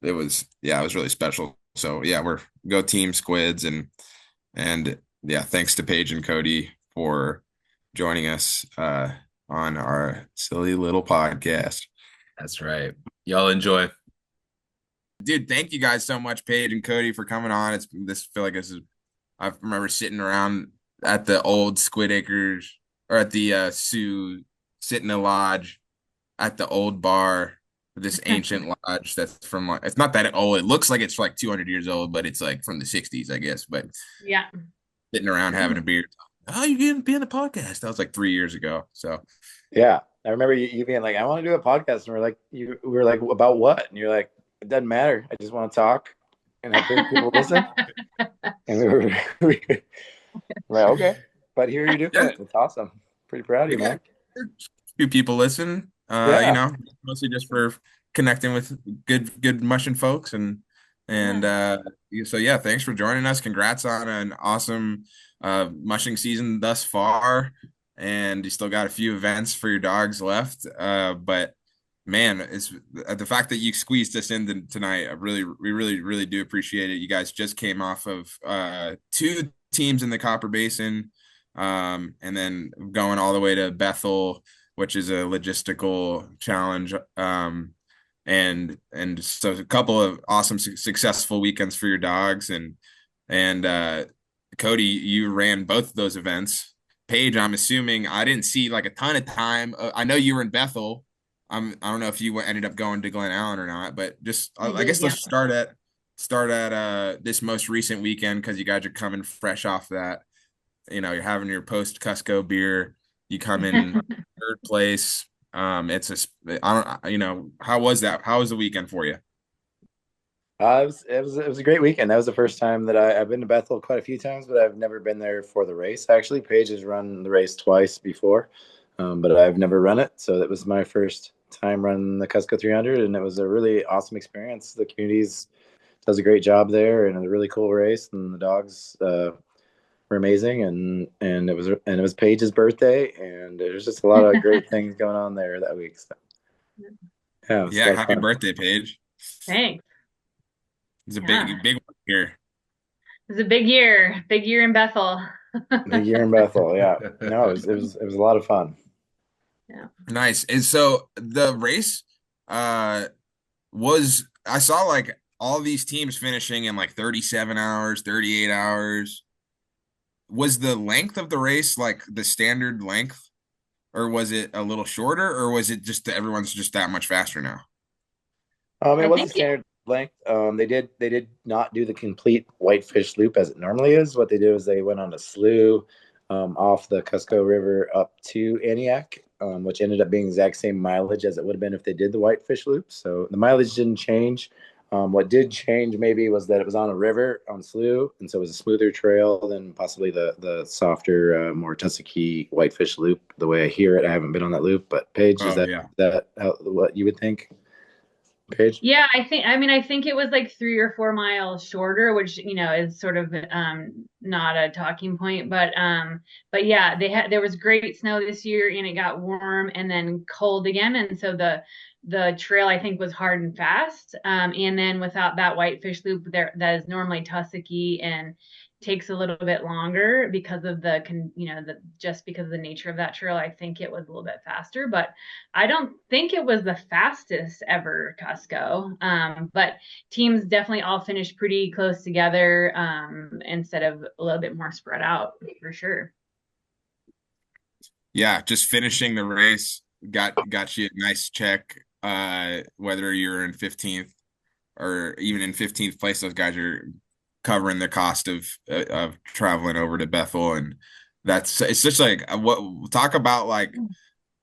Speaker 3: it was really special. So yeah, we're go team Squids. And yeah, thanks to Paige and Cody for joining us on our silly little podcast.
Speaker 2: That's right. Y'all enjoy.
Speaker 3: Dude, thank you guys so much, Paige and Cody, for coming on. Feel like I remember sitting around at the old Squid Acres, or at the Sioux, sitting in a lodge at the old bar, this ancient lodge that's from, like, it's not that old. It looks like it's like 200 years old, but it's like from the 60s, I guess. But
Speaker 4: Yeah.
Speaker 3: sitting around having a beer. Oh, you gonna be on the podcast? That was like 3 years ago. So
Speaker 5: Yeah, I remember you being like, "I want to do a podcast," and we were like, "About what?" And you're like, "It doesn't matter. I just want to talk, and I think people listen." And we were like, "Okay," but here you're doing it. It's awesome. Pretty proud of you, man.
Speaker 3: a few people listen,
Speaker 5: Yeah.
Speaker 3: mostly just for connecting with good mushing folks. So yeah, thanks for joining us. Congrats on an awesome mushing season thus far. And you still got a few events for your dogs left. But man, it's the fact that you squeezed us in tonight. We really do appreciate it. You guys just came off of two teams in the Copper Basin, and then going all the way to Bethel, which is a logistical challenge. And so a couple of awesome successful weekends for your dogs. And Cody, you ran both of those events. Paige, I'm assuming I didn't see like a ton of time. I know you were in Bethel. I don't know if you ended up going to Glen Allen or not, but just I guess let's start at this most recent weekend, because you guys are coming fresh off that. You're having your post Kusko beer. You come in third place. I don't, how was that? How was the weekend for you?
Speaker 5: It was a great weekend. That was the first time that I've been to Bethel quite a few times, but I've never been there for the race. Actually, Paige has run the race twice before, but I've never run it. So that was my first time running the Cusco 300, and it was a really awesome experience. The communities does a great job there, and a really cool race, and the dogs were amazing, and it was Paige's birthday, and there's just a lot of great things going on there that week. So,
Speaker 3: yeah, happy birthday, Paige.
Speaker 4: Thanks.
Speaker 3: It's a big one here.
Speaker 4: It was a big year in Bethel.
Speaker 5: Big year in Bethel, yeah. No, it was a lot of fun.
Speaker 4: Yeah.
Speaker 3: Nice. And so the race I saw like all these teams finishing in like 37 hours, 38 hours. Was the length of the race like the standard length, or was it a little shorter, or was it just that everyone's just that much faster now?
Speaker 5: It was a standard length. They did not do the complete Whitefish Loop as it normally is. What they did was they went on a slough off the Kusko River up to Antioch, which ended up being the exact same mileage as it would have been if they did the Whitefish Loop. So the mileage didn't change. What did change maybe was that it was on a river on slough, and so it was a smoother trail than possibly the softer, more tussocky Whitefish Loop. The way I hear it, I haven't been on that loop, but Paige, is that what you would think? Paige?
Speaker 4: Yeah, I think it was like 3 or 4 miles shorter, which is sort of not a talking point, but yeah, there was great snow this year, and it got warm and then cold again, and so the trail I think was hard and fast, and then without that Whitefish Loop there that is normally tussocky and takes a little bit longer because of just because of the nature of that trail. I think it was a little bit faster, but I don't think it was the fastest ever Kusko. But teams definitely all finished pretty close together, instead of a little bit more spread out for sure.
Speaker 3: Yeah, just finishing the race got you a nice check. Whether you're in 15th or even in 15th place, those guys are covering the cost of traveling over to Bethel. And it's just like talk about like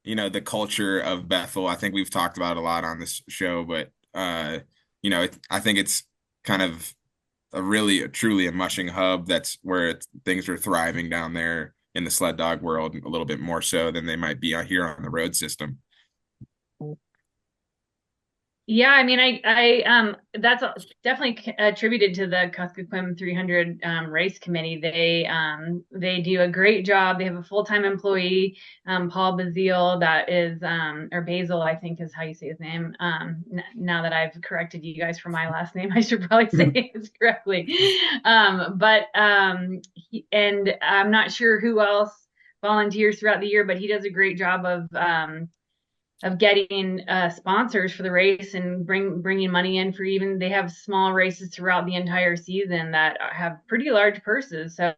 Speaker 3: the culture of Bethel. I think we've talked about a lot on this show, but I think it's kind of truly a mushing hub. That's where things are thriving down there in the sled dog world, a little bit more so than they might be out here on the road system.
Speaker 4: Yeah, I mean, that's definitely attributed to the Kuskokwim 300 race committee. They do a great job. They have a full-time employee, Paul Bazile, that is, or Basil, I think is how you say his name. Now that I've corrected you guys for my last name, I should probably say it correctly. And I'm not sure who else volunteers throughout the year, but he does a great job of getting sponsors for the race and bringing money in for even they have small races throughout the entire season that have pretty large purses. So,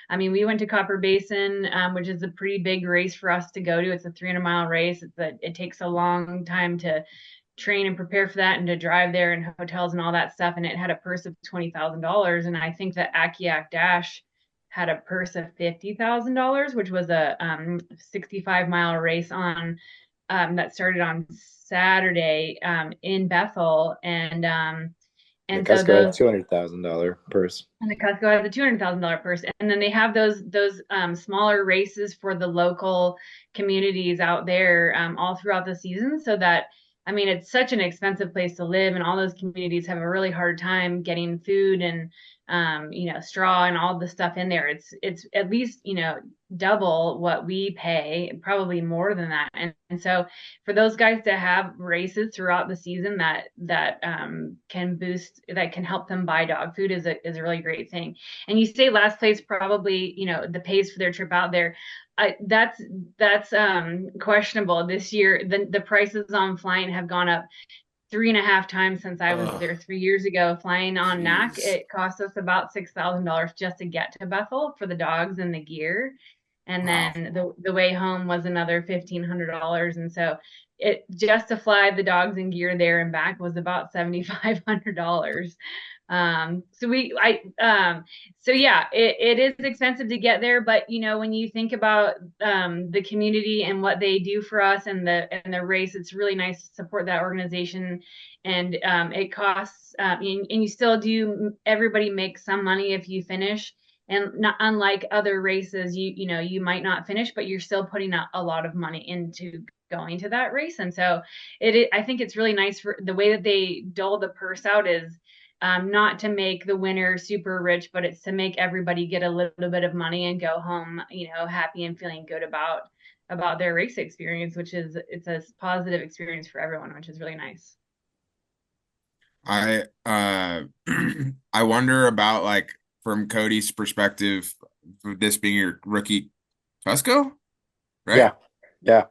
Speaker 4: I mean, we went to Copper Basin, which is a pretty big race for us to go to. It's a 300-mile race. It takes a long time to train and prepare for that and to drive there and hotels and all that stuff. And it had a purse of $20,000. And I think that Akiak Dash had a purse of $50,000, which was a 65-mile race on that started on Saturday in Bethel, and
Speaker 5: the
Speaker 4: so
Speaker 5: Kusko
Speaker 4: those
Speaker 5: $200,000 purse.
Speaker 4: And the Costco has a $200,000 purse, and then they have those smaller races for the local communities out there all throughout the season. So that I mean, it's such an expensive place to live, and all those communities have a really hard time getting food and straw and all the stuff in there. It's at least double what we pay, probably more than that. And so for those guys to have races throughout the season that can help them buy dog food is a really great thing. And you say last place, probably the pays for their trip out there. That's questionable this year. The prices on flying have gone up 3.5 times since I was there 3 years ago. Flying on NAC, it cost us about $6,000 just to get to Bethel for the dogs and the gear, and then the way home was another $1,500. And so it just to fly the dogs and gear there and back was about $7,500. So yeah, it is expensive to get there, but when you think about the community and what they do for us and the race, it's really nice to support that organization. And it costs, and you still do. Everybody makes some money if you finish, and not unlike other races, you might not finish, but you're still putting a lot of money into going to that race. And so I think it's really nice for the way that they dole the purse out is. Not to make the winner super rich, but it's to make everybody get a little bit of money and go home, happy and feeling good about their race experience, it's a positive experience for everyone, which is really nice.
Speaker 3: I I wonder about, like, from Cody's perspective, this being your rookie Kusko, right?
Speaker 5: Yeah.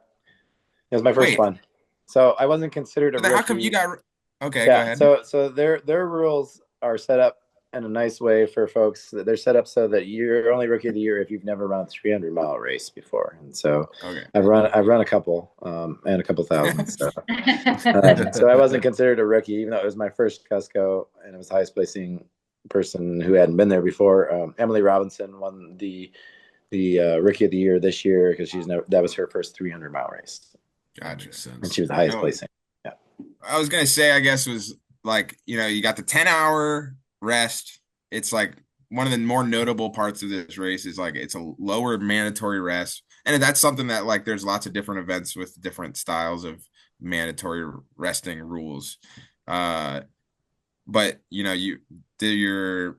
Speaker 5: It was my first one, so I wasn't considered a rookie.
Speaker 3: How come you got? Okay,
Speaker 5: yeah,
Speaker 3: go ahead.
Speaker 5: So their rules are set up in a nice way for folks. They're set up so that you're only rookie of the year if you've never run a 300-mile race before. And so I've run a couple and a couple thousand. So so I wasn't considered a rookie, even though it was my first Kusko and it was the highest placing person who hadn't been there before. Emily Robinson won the rookie of the year this year because that was her first 300-mile race.
Speaker 3: Gotcha.
Speaker 5: And she was the highest placing.
Speaker 3: I was gonna say, I guess, was like, you got the 10-hour rest. It's like one of the more notable parts of this race is like it's a lower mandatory rest, and that's something that, like, there's lots of different events with different styles of mandatory resting rules. But you're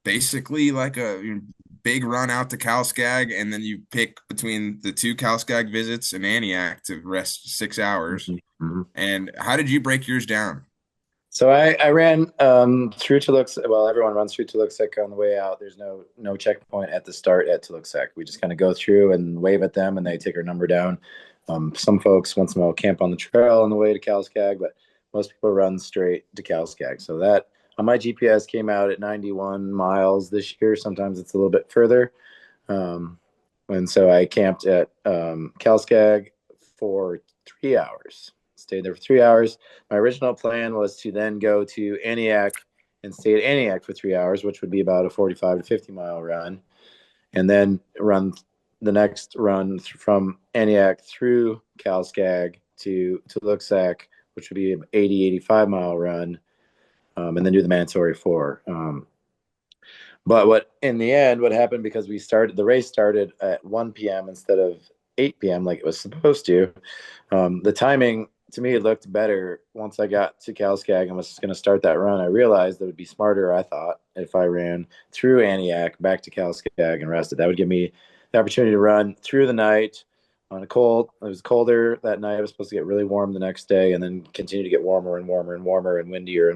Speaker 3: basically like a big run out to Calskag, and then you pick between the two Calskag visits and Aniak to rest 6 hours. Mm-hmm. And how did you break yours down?
Speaker 5: So I ran through Tuluksek. Well, everyone runs through Tuluksek on the way out. There's no checkpoint at the start at Tuluksek. We just kind of go through and wave at them, and they take our number down. Some folks once in a while camp on the trail on the way to Calskag, but most people run straight to Calskag. So that on my GPS came out at 91 miles this year. Sometimes it's a little bit further. And so I camped at Calskag for 3 hours. Stayed there for 3 hours. My original plan was to then go to Aniak and stay at Aniak for 3 hours, which would be about a 45 to 50 mile run, and then run the next run from Aniak through Calskag to Tuluksek, which would be an 80, 85 mile run, and then do the mandatory 4. But in the end, what happened, because the race started at 1 p.m. instead of 8 p.m. like it was supposed to. The timing to me looked better once I got to Calskag and was going to start that run. I realized that it would be smarter, I thought, if I ran through Aniak back to Calskag and rested. That would give me the opportunity to run through the night on it was colder that night. It was supposed to get really warm the next day and then continue to get warmer and warmer and warmer and windier.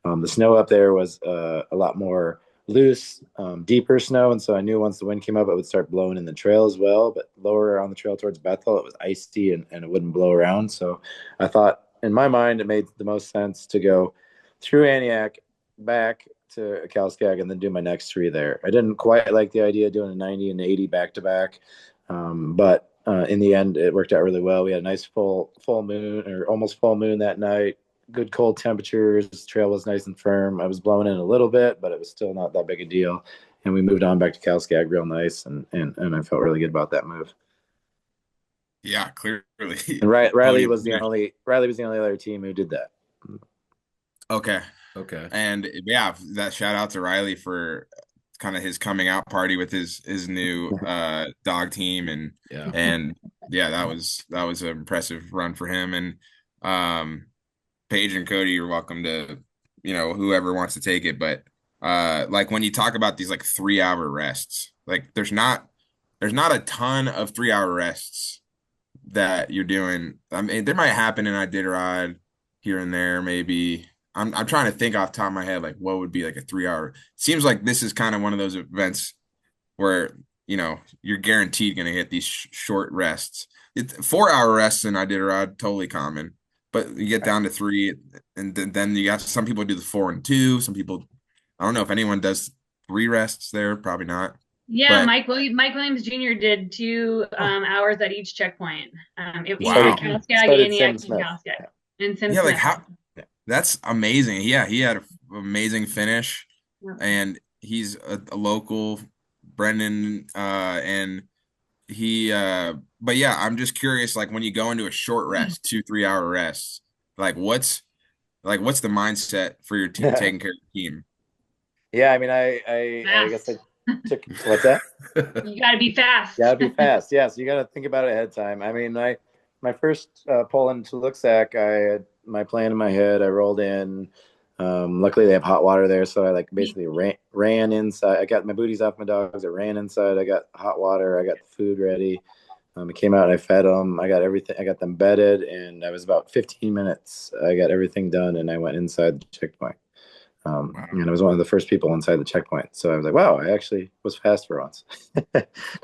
Speaker 5: The snow up there was a lot more loose, deeper snow. And so I knew once the wind came up, it would start blowing in the trail as well. But lower on the trail towards Bethel, it was icy and it wouldn't blow around. So I thought, in my mind, it made the most sense to go through Aniak back to Calskag and then do my next 3 there. I didn't quite like the idea of doing a 90 and 80 back to back. But in the end, it worked out really well. We had a nice full moon, or almost full moon, that night. Good cold temperatures. The trail was nice and firm. I was blowing in a little bit, but it was still not that big a deal. And we moved on back to Calskag real nice, and I felt really good about that move.
Speaker 3: Yeah, clearly.
Speaker 5: And Riley was the only other team who did that.
Speaker 3: Okay.
Speaker 2: And
Speaker 3: yeah, that shout out to Riley for kind of his coming out party with his new dog team, and that was an impressive run for him. And Paige and Cody, you're welcome to, whoever wants to take it, but like when you talk about these like 3-hour rests, like there's not a ton of 3-hour rests that you're doing. I mean, there might happen in Iditarod here and there, maybe. I'm trying to think off the top of my head, like what would be like a 3-hour. Seems like this is kind of one of those events where, you're guaranteed going to get these short rests. 4-hour rests in Iditarod, totally common, but you get down to 3, and then you got some people do the 4 and 2. Some people, I don't know if anyone does 3 rests there, probably not.
Speaker 4: Yeah, Mike Williams Jr. did 2 hours at each checkpoint. It was Calskag, Aniak, and Calskag. And Sim Smith.
Speaker 3: That's amazing. Yeah, he had an amazing finish, and he's a local, Brendan, and he. But yeah, I'm just curious. Like when you go into a short rest, 2-3 hour rests, like what's the mindset for your team taking care of the team?
Speaker 5: Yeah, I mean, I guess I took. What's that?
Speaker 4: You got to be fast.
Speaker 5: You got to be fast. Yeah, so you got to think about it ahead of time. I mean, my first pull into Luksak, I had my plan in my head. I rolled in. Luckily, they have hot water there, so I basically ran inside. I got my booties off my dogs. I ran inside. I got hot water. I got the food ready. I came out and I fed them. I got everything. I got them bedded, and I was about 15 minutes. I got everything done, and I went inside the checkpoint. And I was one of the first people inside the checkpoint. So I was like, wow, I actually was fast for once.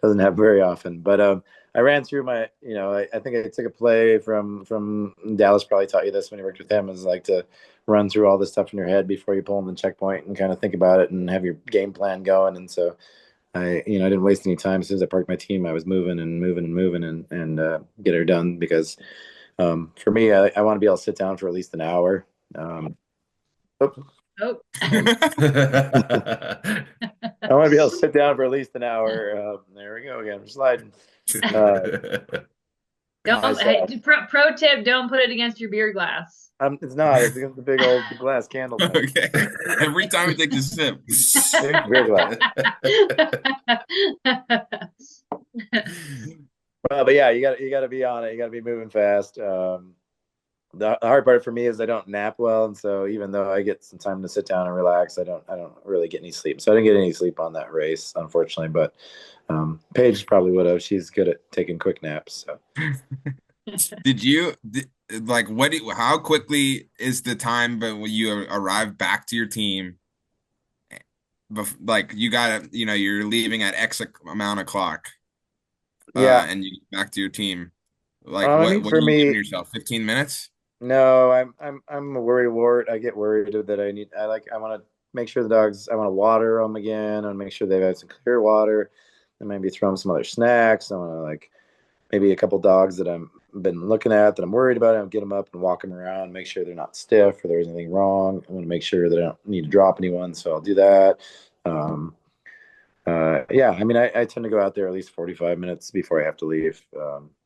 Speaker 5: Doesn't happen very often. But I ran through my, I think I took a play from Dallas, probably taught you this when you worked with him, is like to run through all this stuff in your head before you pull in the checkpoint and kind of think about it and have your game plan going. And so I didn't waste any time. As soon as I parked my team, I was moving and get her done, because for me, I want to be able to sit down for at least an hour.
Speaker 4: Oh.
Speaker 5: I want to be able to sit down for at least an hour. There we go again. We're sliding.
Speaker 4: Pro tip: don't put it against your beer glass.
Speaker 5: It's not. It's against the big old glass candle thing.
Speaker 3: Okay. Every time we take a sip.
Speaker 5: Beer glass. But yeah, you got to be on it. You got to be moving fast. The hard part for me is I don't nap well, and so even though I get some time to sit down and relax, I don't really get any sleep. So I didn't get any sleep on that race, unfortunately. But Paige probably would have. She's good at taking quick naps. So.
Speaker 3: How quickly is the time but when you arrive back to your team? Like you gotta, you're leaving at X amount of clock.
Speaker 5: Yeah,
Speaker 3: and you get back to your team. Like what are you giving yourself? 15 minutes?
Speaker 5: No, I'm a worry wart. I get worried that I want to make sure the dogs, I want to water them again. I want to make sure they've had some clear water, and maybe throw them some other snacks. I want to maybe a couple dogs that I've been looking at that I'm worried about. I'll get them up and walk them around, make sure they're not stiff or there's anything wrong. I want to make sure that I don't need to drop anyone, so I'll do that. Yeah, I mean, I tend to go out there at least 45 minutes before I have to leave.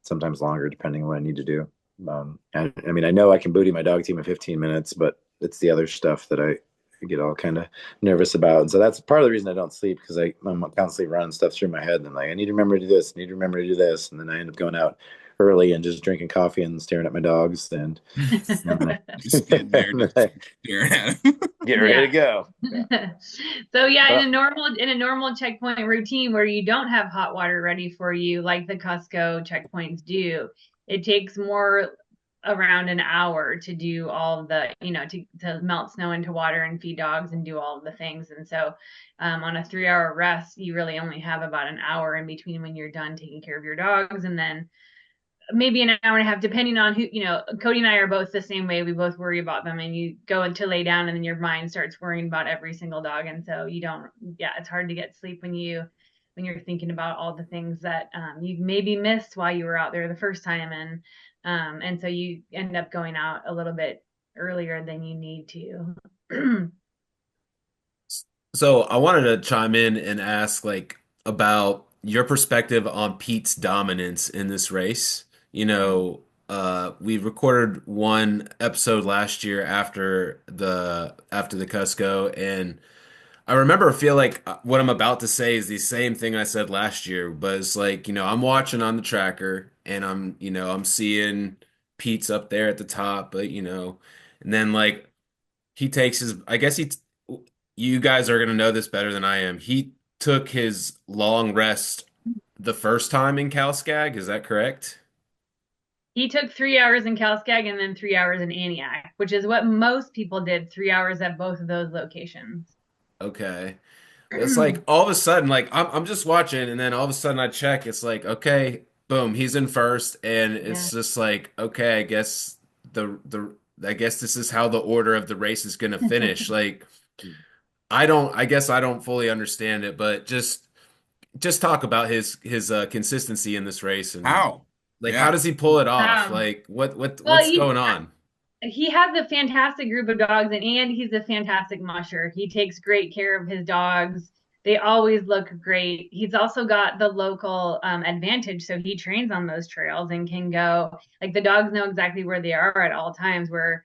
Speaker 5: Sometimes longer, depending on what I need to do. I mean, I know I can booty my dog team in 15 minutes, but it's the other stuff that I get all kind of nervous about. And so that's part of the reason I don't sleep, because I'm constantly running stuff through my head. And I'm like, I need to remember to do this, I need to remember to do this. And then I end up going out early and just drinking coffee and staring at my dogs and
Speaker 3: Just sitting there, just staring at him.
Speaker 5: get ready to go.
Speaker 4: Yeah. So yeah, in a normal checkpoint routine where you don't have hot water ready for you, like the Kusko checkpoints do, it takes more around an hour to do all of the, to melt snow into water and feed dogs and do all of the things. And so on a 3-hour rest, you really only have about an hour in between when you're done taking care of your dogs, and then maybe an hour and a half, depending on who, Cody and I are both the same way. We both worry about them, and you go to lay down and then your mind starts worrying about every single dog. And so it's hard to get sleep when you're thinking about all the things that you maybe missed while you were out there the first time. And so you end up going out a little bit earlier than you need to.
Speaker 2: So I wanted to chime in and ask about your perspective on Pete's dominance in this race. We recorded one episode last year after the Cusco, and I remember feel like what I'm about to say is the same thing I said last year, but it's I'm watching on the tracker and I'm seeing Pete's up there at the top, but and then he takes his, I guess you guys are gonna know this better than I am. He took his long rest the first time in Calskag, is that correct?
Speaker 4: He took 3 hours in Calskag and then 3 hours in Aniak, which is what most people did, 3 hours at both of those locations.
Speaker 2: Okay. It's all of a sudden, I'm just watching, and then all of a sudden I check, it's okay, boom, he's in first, and it's just okay, I guess this is how the order of the race is gonna finish. I guess I don't fully understand it, but just talk about his consistency in this race and
Speaker 3: How?
Speaker 2: How does he pull it off? What's going on?
Speaker 4: He has a fantastic group of dogs, and he's a fantastic musher. He takes great care of his dogs. They always look great. He's also got the local advantage, so he trains on those trails and can go, the dogs know exactly where they are at all times, where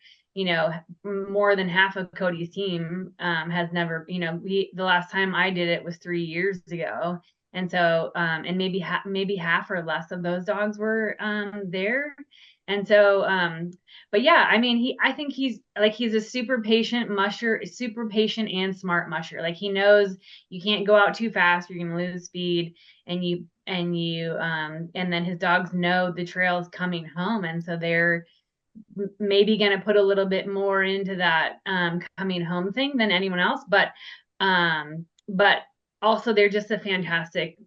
Speaker 4: more than half of Cody's team has never, the last time I did it was 3 years ago. And so, and maybe half or less of those dogs were there. And so, but yeah, I mean, I think he's a super patient musher, super patient and smart musher. He knows you can't go out too fast, you're going to lose speed, and then his dogs know the trail's coming home. And so they're maybe going to put a little bit more into that coming home thing than anyone else. But also they're just a fantastic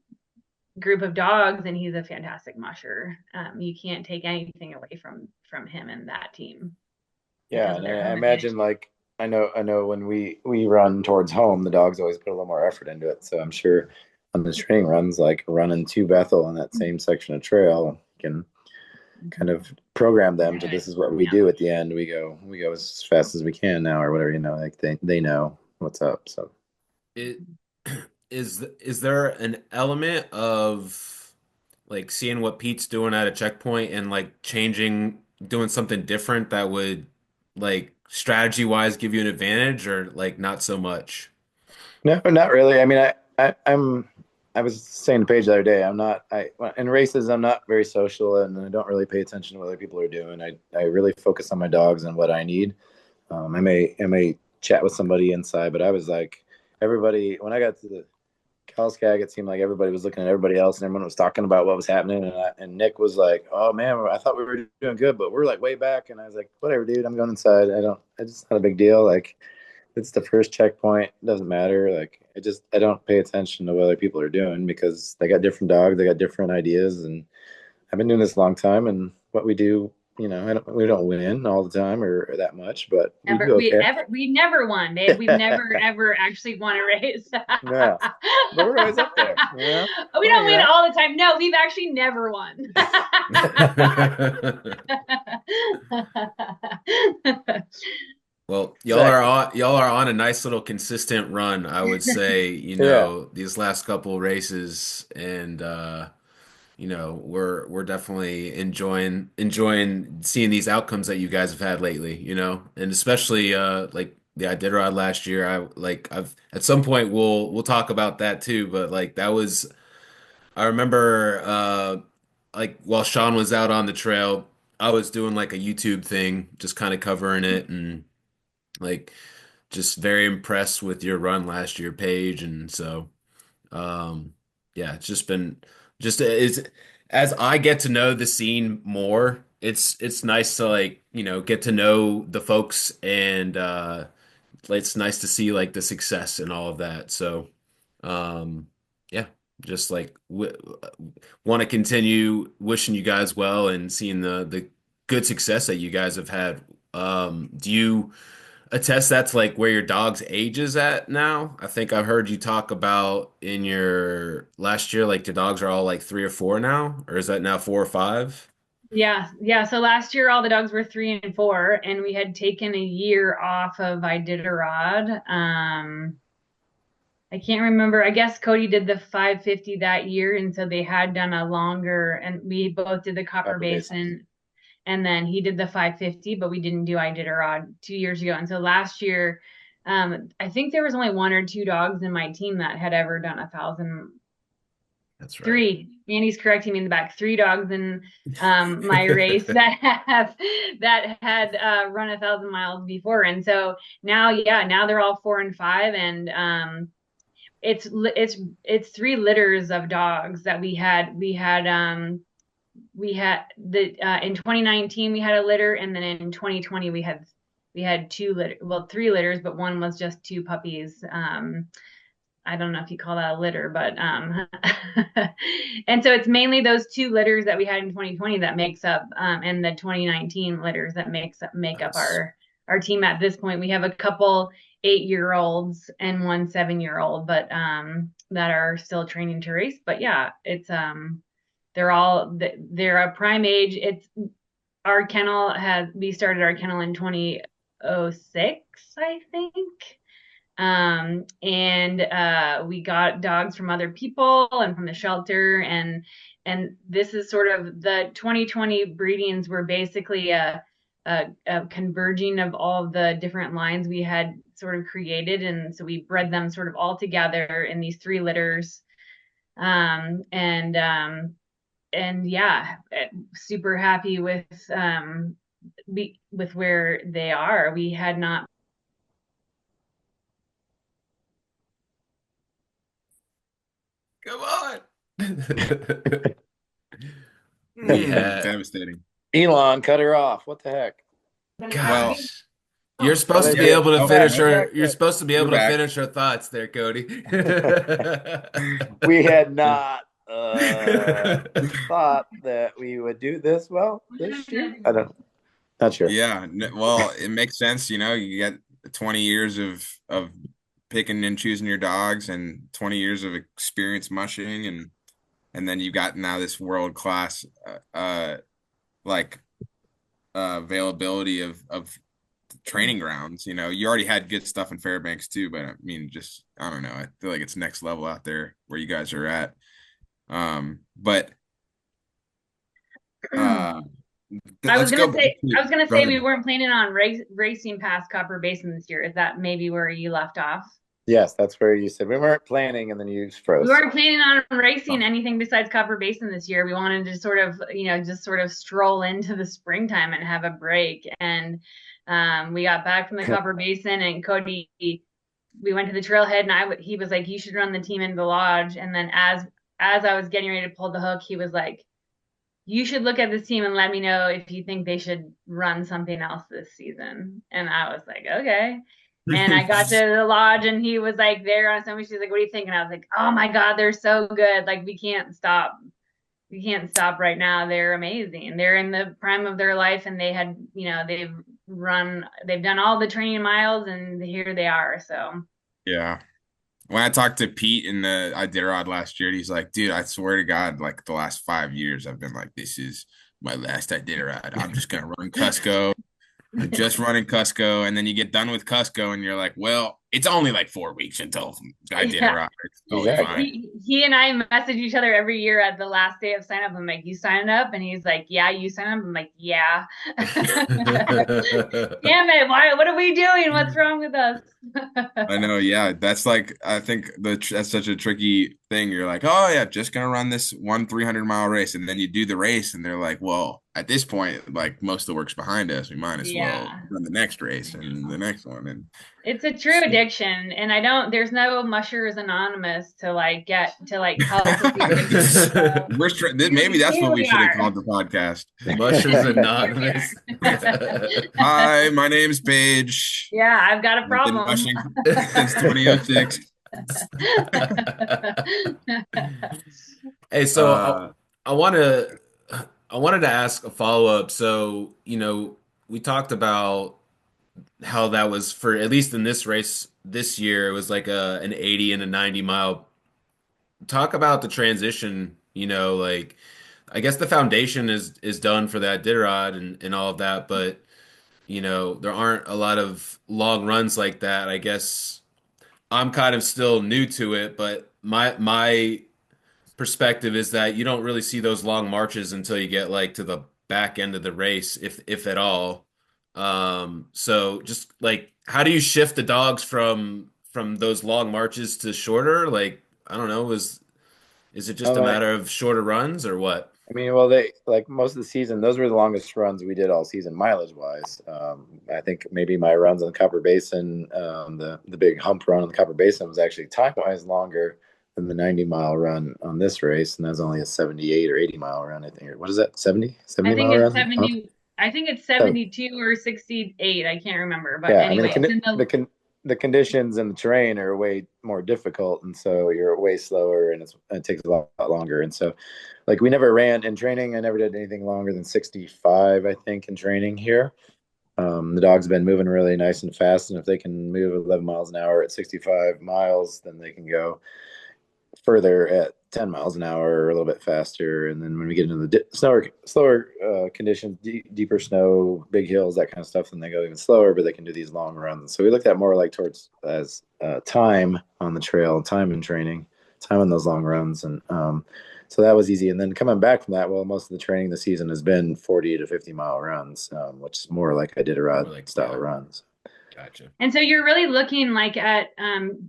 Speaker 4: group of dogs, and he's a fantastic musher. You can't take anything away from him and that team.
Speaker 5: Yeah, and I imagine I know when we run towards home, the dogs always put a little more effort into it. So I'm sure on the training runs, running to Bethel on that same section of trail, can kind of program them to, this is what we do at the end. We go as fast as we can now, or whatever, they know what's up. So
Speaker 2: is there an element of seeing what Pete's doing at a checkpoint and doing something different that would strategy wise give you an advantage, or not so much?
Speaker 5: No, not really. I mean, I was saying to Paige the other day, in races, I'm not very social, and I don't really pay attention to what other people are doing. I really focus on my dogs and what I need. I may chat with somebody inside, but I was everybody, when I got to the Calskag, it seemed like everybody was looking at everybody else, and everyone was talking about what was happening. And Nick was like, "Oh man, I thought we were doing good, but we're way back." And I was like, "Whatever, dude. I'm going inside. It's not a big deal. It's the first checkpoint. It doesn't matter. I don't pay attention to what other people are doing, because they got different dogs, they got different ideas, and I've been doing this a long time. And what we do, we don't win all the time or that much, but we do okay.
Speaker 4: We never won, babe. We've never ever actually won a race.
Speaker 5: Yeah, but we're always up there.
Speaker 4: We don't win all the time. No, we've actually never won.
Speaker 2: Well, y'all are on a nice little consistent run, I would say, these last couple races, and we're definitely enjoying seeing these outcomes that you guys have had lately, and especially the Iditarod last year. I've at some point we'll talk about that too, but like that was I remember like while Sean was out on the trail, I was doing like a YouTube thing, just kind of covering it and like just very impressed with your run last year, Paige. And so yeah, it's just been just it's as I get to know the scene more, it's nice to like, get to know the folks and it's nice to see like the success and all of that. So yeah, just like w want to continue wishing you guys well and seeing the good success that you guys have had. Do you attest that to like where your dog's age is at now? I think I've heard you talk about in your last year, like the dogs are all like 3 or 4 now, or is that now 4 or 5?
Speaker 4: Yeah, yeah. So last year all the dogs were 3 and 4, and we had taken a year off of Iditarod. I can't remember. I guess Cody did the 550 that year, and so they had done a longer, and we both did the Copper
Speaker 5: Copper Basin.
Speaker 4: Basin, and then he did the 550, but we didn't do Iditarod 2 years ago. And so last year, I think there was only 1 or 2 dogs in my team that had ever done 1,000.
Speaker 2: That's right.
Speaker 4: 3. Andy's correcting me in the back. 3 dogs in my race that had run 1,000 miles before, and so now, yeah, now they're all 4 and 5, and it's 3 litters of dogs that we had. We had the in 2019 we had a litter, and then in 2020 we had 3 litters, but one was just 2 puppies. I don't know if you call that a litter, but and so it's mainly those 2 litters that we had in 2020 that makes up, and the 2019 litters that make up
Speaker 2: Nice.
Speaker 4: our team at this point. We have a couple 8-year-olds and one 7-year-old, but that are still training to race. But yeah, it's they're a prime age. It's our kennel we started our kennel in 2006, I think. And we got dogs from other people and from the shelter, and this is sort of the 2020 breedings were basically a converging of all of the different lines we had sort of created, and so we bred them sort of all together in these 3 litters. And yeah, super happy with where they are. We had not.
Speaker 2: Come on. We had
Speaker 3: Devastating.
Speaker 5: Elon, cut her off. What the heck?
Speaker 2: gosh. You're supposed to be able to finish her. You're supposed to be able to finish her thoughts there, Cody.
Speaker 5: We had not thought that we would do this well this year. Not sure.
Speaker 3: Yeah, well, it makes sense. You get 20 years of picking and choosing your dogs and 20 years of experience mushing, and then you've got now this world-class availability of training grounds. You already had good stuff in Fairbanks too, but I mean, just I don't know. I feel like it's next level out there where you guys are at. But
Speaker 4: I was gonna say we weren't planning on racing past Copper Basin this year. Is that maybe where you left off?
Speaker 5: Yes, that's where you said we weren't planning, and then you froze.
Speaker 4: We weren't planning on racing anything besides Copper Basin this year. We wanted to sort of, just sort of stroll into the springtime and have a break. And we got back from the Copper Basin, and Cody, we went to the trailhead, and he was like, "You should run the team into the lodge." And then as I was getting ready to pull the hook, he was like, "You should look at this team and let me know if you think they should run something else this season." And I was like, okay. And I got to the lodge, and he was like there on somebody. She's like, "What do you think?" And I was like, "Oh my God, they're so good. Like, we can't stop. We can't stop right now. They're amazing. They're in the prime of their life, and they had, they've done all the training miles, and here they are." So
Speaker 3: yeah. When I talked to Pete in the Iditarod last year, he's like, "Dude, I swear to God, like the last 5 years, I've been like, this is my last Iditarod. I'm just gonna run Kusko, just running Kusko." And then you get done with Kusko, and you're like, "Well, it's only like 4 weeks until I did
Speaker 4: Yeah.
Speaker 3: It's totally fine.
Speaker 4: He and I message each other every year at the last day of sign up. I'm like, you sign up? And he's like, yeah, you sign up? I'm like, yeah. Damn it. What are we doing? What's wrong with us?
Speaker 3: I know, yeah. That's like, I think that's such a tricky thing. You're like, oh yeah, just gonna run this 300-mile race, and then you do the race, and they're like, well, at this point, like most of the work's behind us. We might as well run the next race and the next one. And
Speaker 4: it's a true addiction, and there's no Mushers Anonymous to like get to like help with the addiction.
Speaker 3: Maybe that's what we should have called the podcast.
Speaker 2: Mushers Anonymous.
Speaker 3: Hi, my name's Paige.
Speaker 4: Yeah, I've got a problem.
Speaker 3: I've been mushing since 2006.
Speaker 2: Hey, so I wanted to ask a follow-up. So, we talked about how that was for, at least in this race this year, it was like an 80 and a 90 mile. Talk about the transition, like I guess the foundation is done for that Iditarod and all of that, but there aren't a lot of long runs like that. I guess I'm kind of still new to it, but my perspective is that you don't really see those long marches until you get like to the back end of the race, if at all. So just like, how do you shift the dogs from those long marches to shorter? Like, I don't know, is it just a matter of shorter runs or what?
Speaker 5: I mean, well, they like most of the season, those were the longest runs we did all season, mileage wise. I think maybe my runs on the Copper Basin, the big hump run on the Copper Basin was actually time wise longer than the 90-mile run on this race, and that's only a 78 or 80-mile run, I think. What is that? 70
Speaker 4: I think
Speaker 5: mile
Speaker 4: it's run? 70. I think it's 72 or 68. I can't remember, but anyway,
Speaker 5: I mean, the conditions and the terrain are way more difficult, and so you're way slower, and it takes a lot longer. And so, like, we never ran in training. I never did anything longer than 65, I think, in training here. The dogs have been moving really nice and fast, and if they can move 11 miles an hour at 65 miles, then they can go further at 10 miles an hour or a little bit faster. And then when we get into the slower conditions, deeper snow, big hills, that kind of stuff, then they go even slower, but they can do these long runs. So we looked at more like towards as time on the trail, time in training, time on those long runs. And so that was easy. And then coming back from that, well, most of the training this season has been 40 to 50 mile runs, which is more like Iditarod style runs.
Speaker 2: Gotcha.
Speaker 4: And so you're really looking like at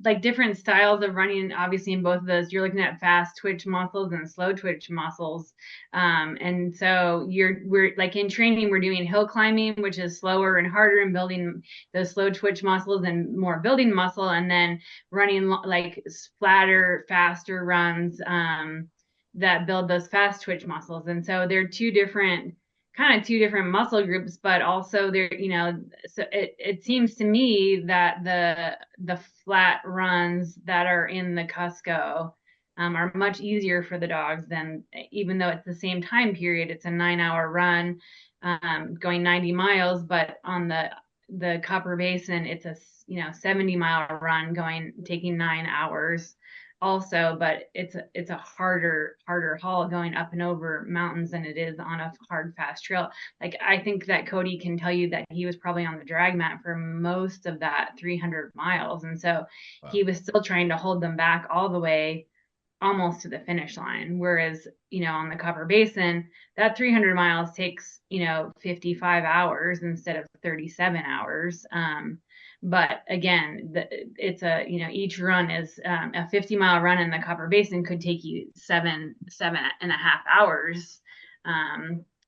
Speaker 4: like different styles of running. Obviously, in both of those, you're looking at fast twitch muscles and slow twitch muscles. And so we're like in training, we're doing hill climbing, which is slower and harder, and building those slow twitch muscles and more building muscle, and then running like flatter, faster runs that build those fast twitch muscles. And so they're two different muscle groups, but also there, so it seems to me that the flat runs that are in the Kusko are much easier for the dogs than, even though it's the same time period, it's a 9-hour run going 90 miles, but on the Copper Basin, it's a 70-mile run taking 9 hours also, but it's a harder haul going up and over mountains than it is on a hard, fast trail. Like, I think that Cody can tell you that he was probably on the drag mat for most of that 300 miles. And so he was still trying to hold them back all the way almost to the finish line. Whereas, on the Copper Basin, that 300 miles takes, 55 hours instead of 37 hours. But again, it's each run is a 50-mile run in the Copper Basin could take you seven and a half hours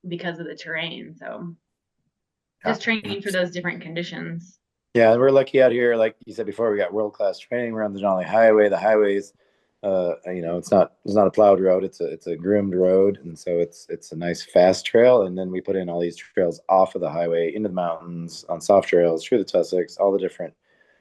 Speaker 4: because of the terrain. So just training for those different conditions.
Speaker 5: Yeah, and we're lucky out here. Like you said before, we got world-class training. We're on the Denali Highway. The highways, it's not a plowed road. It's a groomed road, and so it's a nice fast trail. And then we put in all these trails off of the highway into the mountains on soft trails through the tussocks, all the different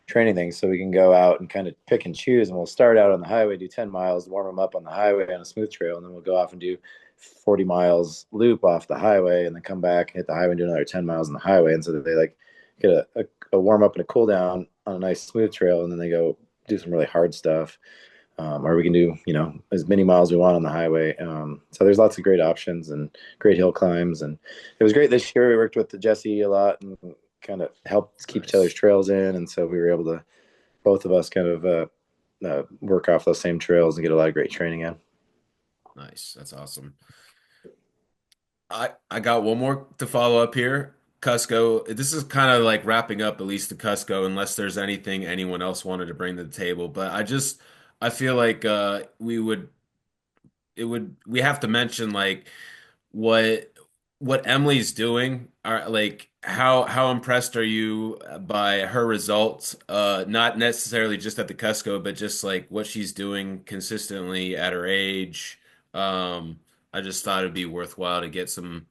Speaker 5: training things, so we can go out and kind of pick and choose. And we'll start out on the highway, do 10 miles, warm them up on the highway on a smooth trail, and then we'll go off and do 40 miles loop off the highway, and then come back and hit the highway and do another 10 miles on the highway. And so that they like get a warm up and a cool down on a nice smooth trail, and then they go do some really hard stuff. Or we can do, as many miles we want on the highway. So there's lots of great options and great hill climbs. And it was great this year. We worked with Jesse a lot and kind of helped keep each other's trails in. And so we were able to both of us kind of work off those same trails and get a lot of great training in.
Speaker 2: Nice. That's awesome. I got one more to follow up here. Kusko, this is kind of like wrapping up at least the Kusko, unless there's anything anyone else wanted to bring to the table. But I feel like we have to mention like what Emily's doing. Are like how impressed are you by her results? Not necessarily just at the Kusko, but just like what she's doing consistently at her age. I just thought it'd be worthwhile to get some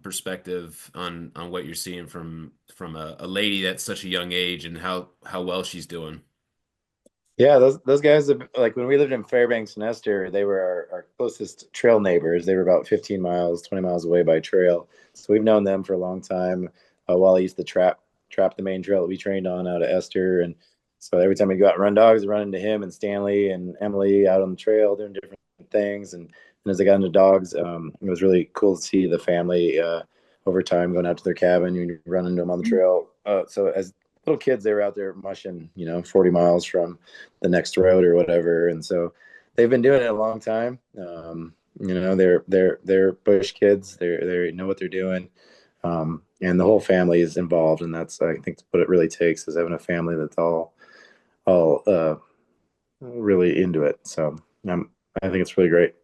Speaker 2: perspective on what you're seeing from a lady that's such a young age and how well she's doing.
Speaker 5: Yeah, those guys, like when we lived in Fairbanks and Esther, they were our closest trail neighbors. They were about 15 miles, 20 miles away by trail. So we've known them for a long time. While I used to trap the main trail that we trained on out of Esther. And so every time we go out and run dogs, we run into him and Stanley and Emily out on the trail doing different things. And as I got into dogs, it was really cool to see the family over time going out to their cabin and run into them on the trail. So as little kids, they were out there mushing, 40 miles from the next road or whatever. And so they've been doing it a long time. They're bush kids. They know what they're doing. And the whole family is involved. And that's, I think, what it really takes is having a family that's all really into it. So I think it's really great.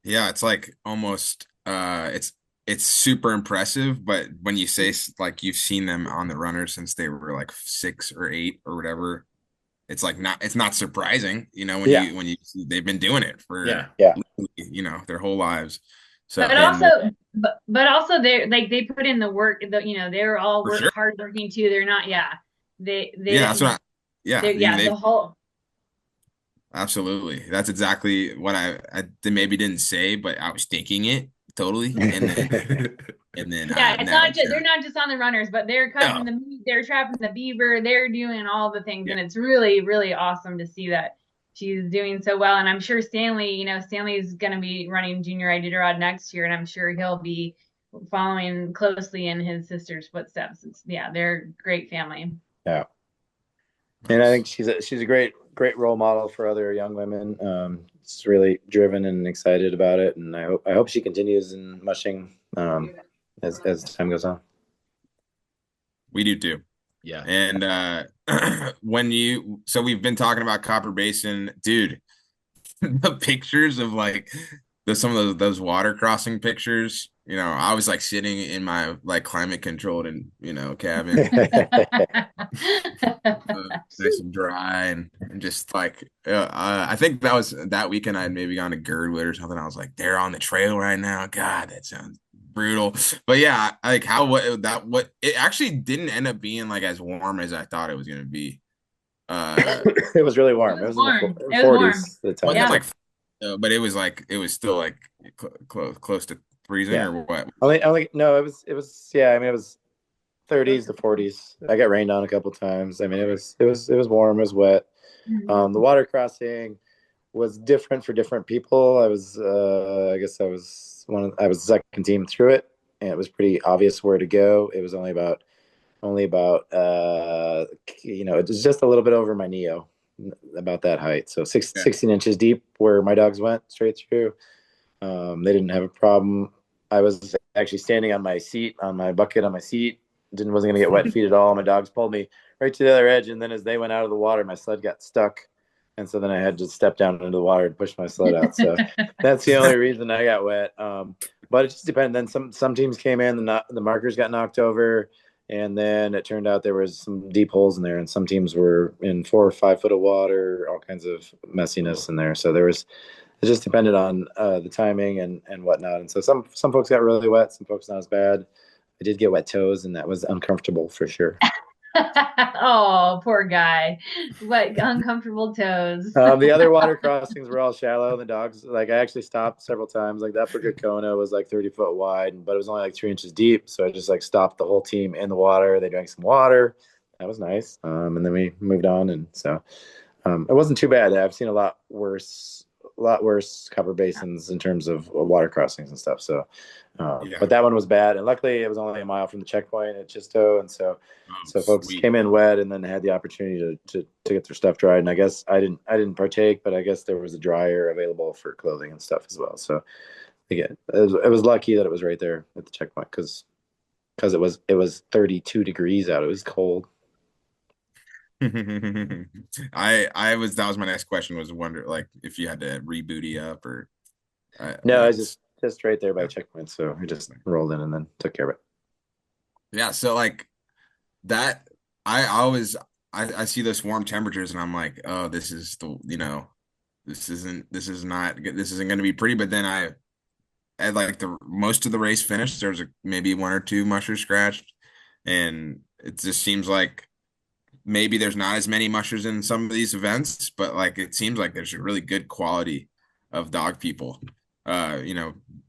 Speaker 3: Yeah, it's like almost it's super impressive, but when you say like you've seen them on the runner since they were like 6 or 8 or whatever, it's not surprising, when you they've been doing it for their whole lives. So
Speaker 4: but also they put in the work, they're all hard working too. They're not the whole.
Speaker 3: Absolutely. That's exactly what I maybe didn't say, but I was thinking it totally. And then
Speaker 4: it's not just they're not just on the runners, but they're cutting the meat, they're trapping the beaver, they're doing all the things, and it's really, really awesome to see that she's doing so well. And I'm sure Stanley's going to be running junior Iditarod next year, and I'm sure he'll be following closely in his sister's footsteps. They're a great family.
Speaker 5: Yeah. And I think she's a great role model for other young women. She's really driven and excited about it, and I hope she continues in mushing as time goes on.
Speaker 3: We do too.
Speaker 2: Yeah.
Speaker 3: And so we've been talking about Copper Basin, dude. The pictures of like some of those water crossing pictures. I was like sitting in my like climate controlled and cabin, nice and dry, and just like I think that weekend I had maybe gone to Girdwood or something. I was like, they're on the trail right now. God, that sounds brutal. But yeah, like it actually didn't end up being like as warm as I thought it was gonna be.
Speaker 5: It was really warm. It was
Speaker 4: warm.
Speaker 5: in the 40s at the time.
Speaker 3: Yeah. But it was still like close to freezing or what?
Speaker 5: No, it was it was 30s to 40s. I got rained on a couple times. It was warm, it was wet.
Speaker 4: Mm-hmm.
Speaker 5: The water crossing was different for different people. I was second team through it, and it was pretty obvious where to go. It was only about it was just a little bit over my Neo, about that height. So 16 inches deep where my dogs went straight through. They didn't have a problem. I was actually standing on my seat, on my bucket on my seat. Wasn't going to get wet feet at all. My dogs pulled me right to the other edge, and then as they went out of the water, my sled got stuck. And so then I had to step down into the water and push my sled out. So that's the only reason I got wet. But it just depended. Then some teams came in, the markers got knocked over, and then it turned out there was some deep holes in there, and some teams were in 4 or 5 foot of water, all kinds of messiness in there. So it just depended on the timing and whatnot. And so some folks got really wet, some folks not as bad. I did get wet toes, and that was uncomfortable for sure.
Speaker 4: Oh, poor guy. What uncomfortable toes.
Speaker 5: The other water crossings were all shallow. The dogs, like, I actually stopped several times. Like, the upper Gakona was like 30 foot wide, but it was only like 3 inches deep. So I just like stopped the whole team in the water. They drank some water. That was nice. And then we moved on. And so it wasn't too bad. I've seen a lot worse lot worse copper basins in terms of water crossings and stuff. So,
Speaker 3: Yeah.
Speaker 5: but that one was bad, and luckily it was only a mile from the checkpoint at Chisto, and so folks
Speaker 3: sweet.
Speaker 5: came in wet and then had the opportunity to get their stuff dried. And I guess I didn't partake, but I guess there was a dryer available for clothing and stuff as well. So again, it was lucky that it was right there at the checkpoint because it was 32 degrees out. It was cold.
Speaker 3: That was my next question, was wonder like if you had to rebooty up or
Speaker 5: no, I was just right there by checkpoint, so we just rolled in and then took care of it.
Speaker 3: Yeah, so like that I see those warm temperatures and I'm like, oh, this isn't going to be pretty. But then I at like the most of the race finished, there was maybe one or two mushers scratched, and it just seems like maybe there's not as many mushers in some of these events, but like it seems like there's a really good quality of dog people.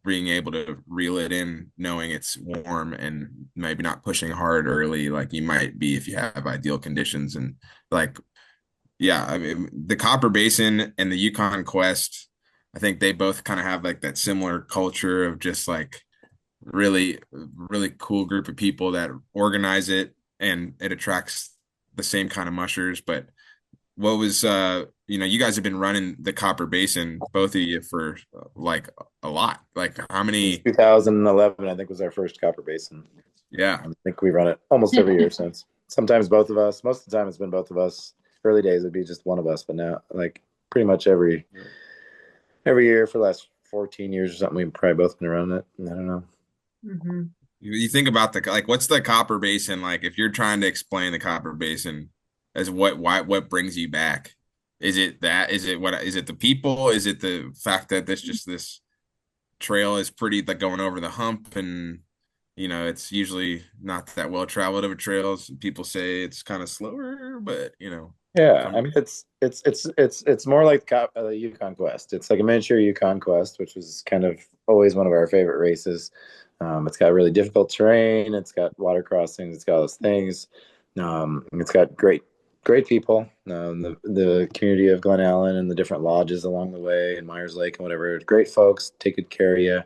Speaker 3: Being able to reel it in, knowing it's warm and maybe not pushing hard early like you might be if you have ideal conditions. And like, yeah, I mean, the Copper Basin and the Yukon Quest, I think they both kind of have like that similar culture of just like really, really cool group of people that organize it, and it attracts the same kind of mushers. But what was you guys have been running the Copper Basin, both of you, for like a lot. Like how many?
Speaker 5: 2011, I think, was our first Copper Basin.
Speaker 3: Yeah,
Speaker 5: I think we run it almost every year since. Sometimes both of us. Most of the time, it's been both of us. Early days would be just one of us, but now, like pretty much every year for the last 14 years or something, we've probably both been around it. I don't know.
Speaker 4: Mm-hmm.
Speaker 3: You think about what's the Copper Basin like? If you're trying to explain the Copper Basin as what brings you back? Is it the people? Is it the fact that this trail is pretty, like, going over the hump, and it's usually not that well traveled of a trail. People say it's kind of slower, but
Speaker 5: yeah, I mean it's more like the Yukon Quest. It's like a miniature Yukon Quest, which was kind of always one of our favorite races. It's got really difficult terrain. It's got water crossings. It's got all those things. It's got great people. The community of Glen Allen and the different lodges along the way, and Myers Lake and whatever. Great folks, take good care of you.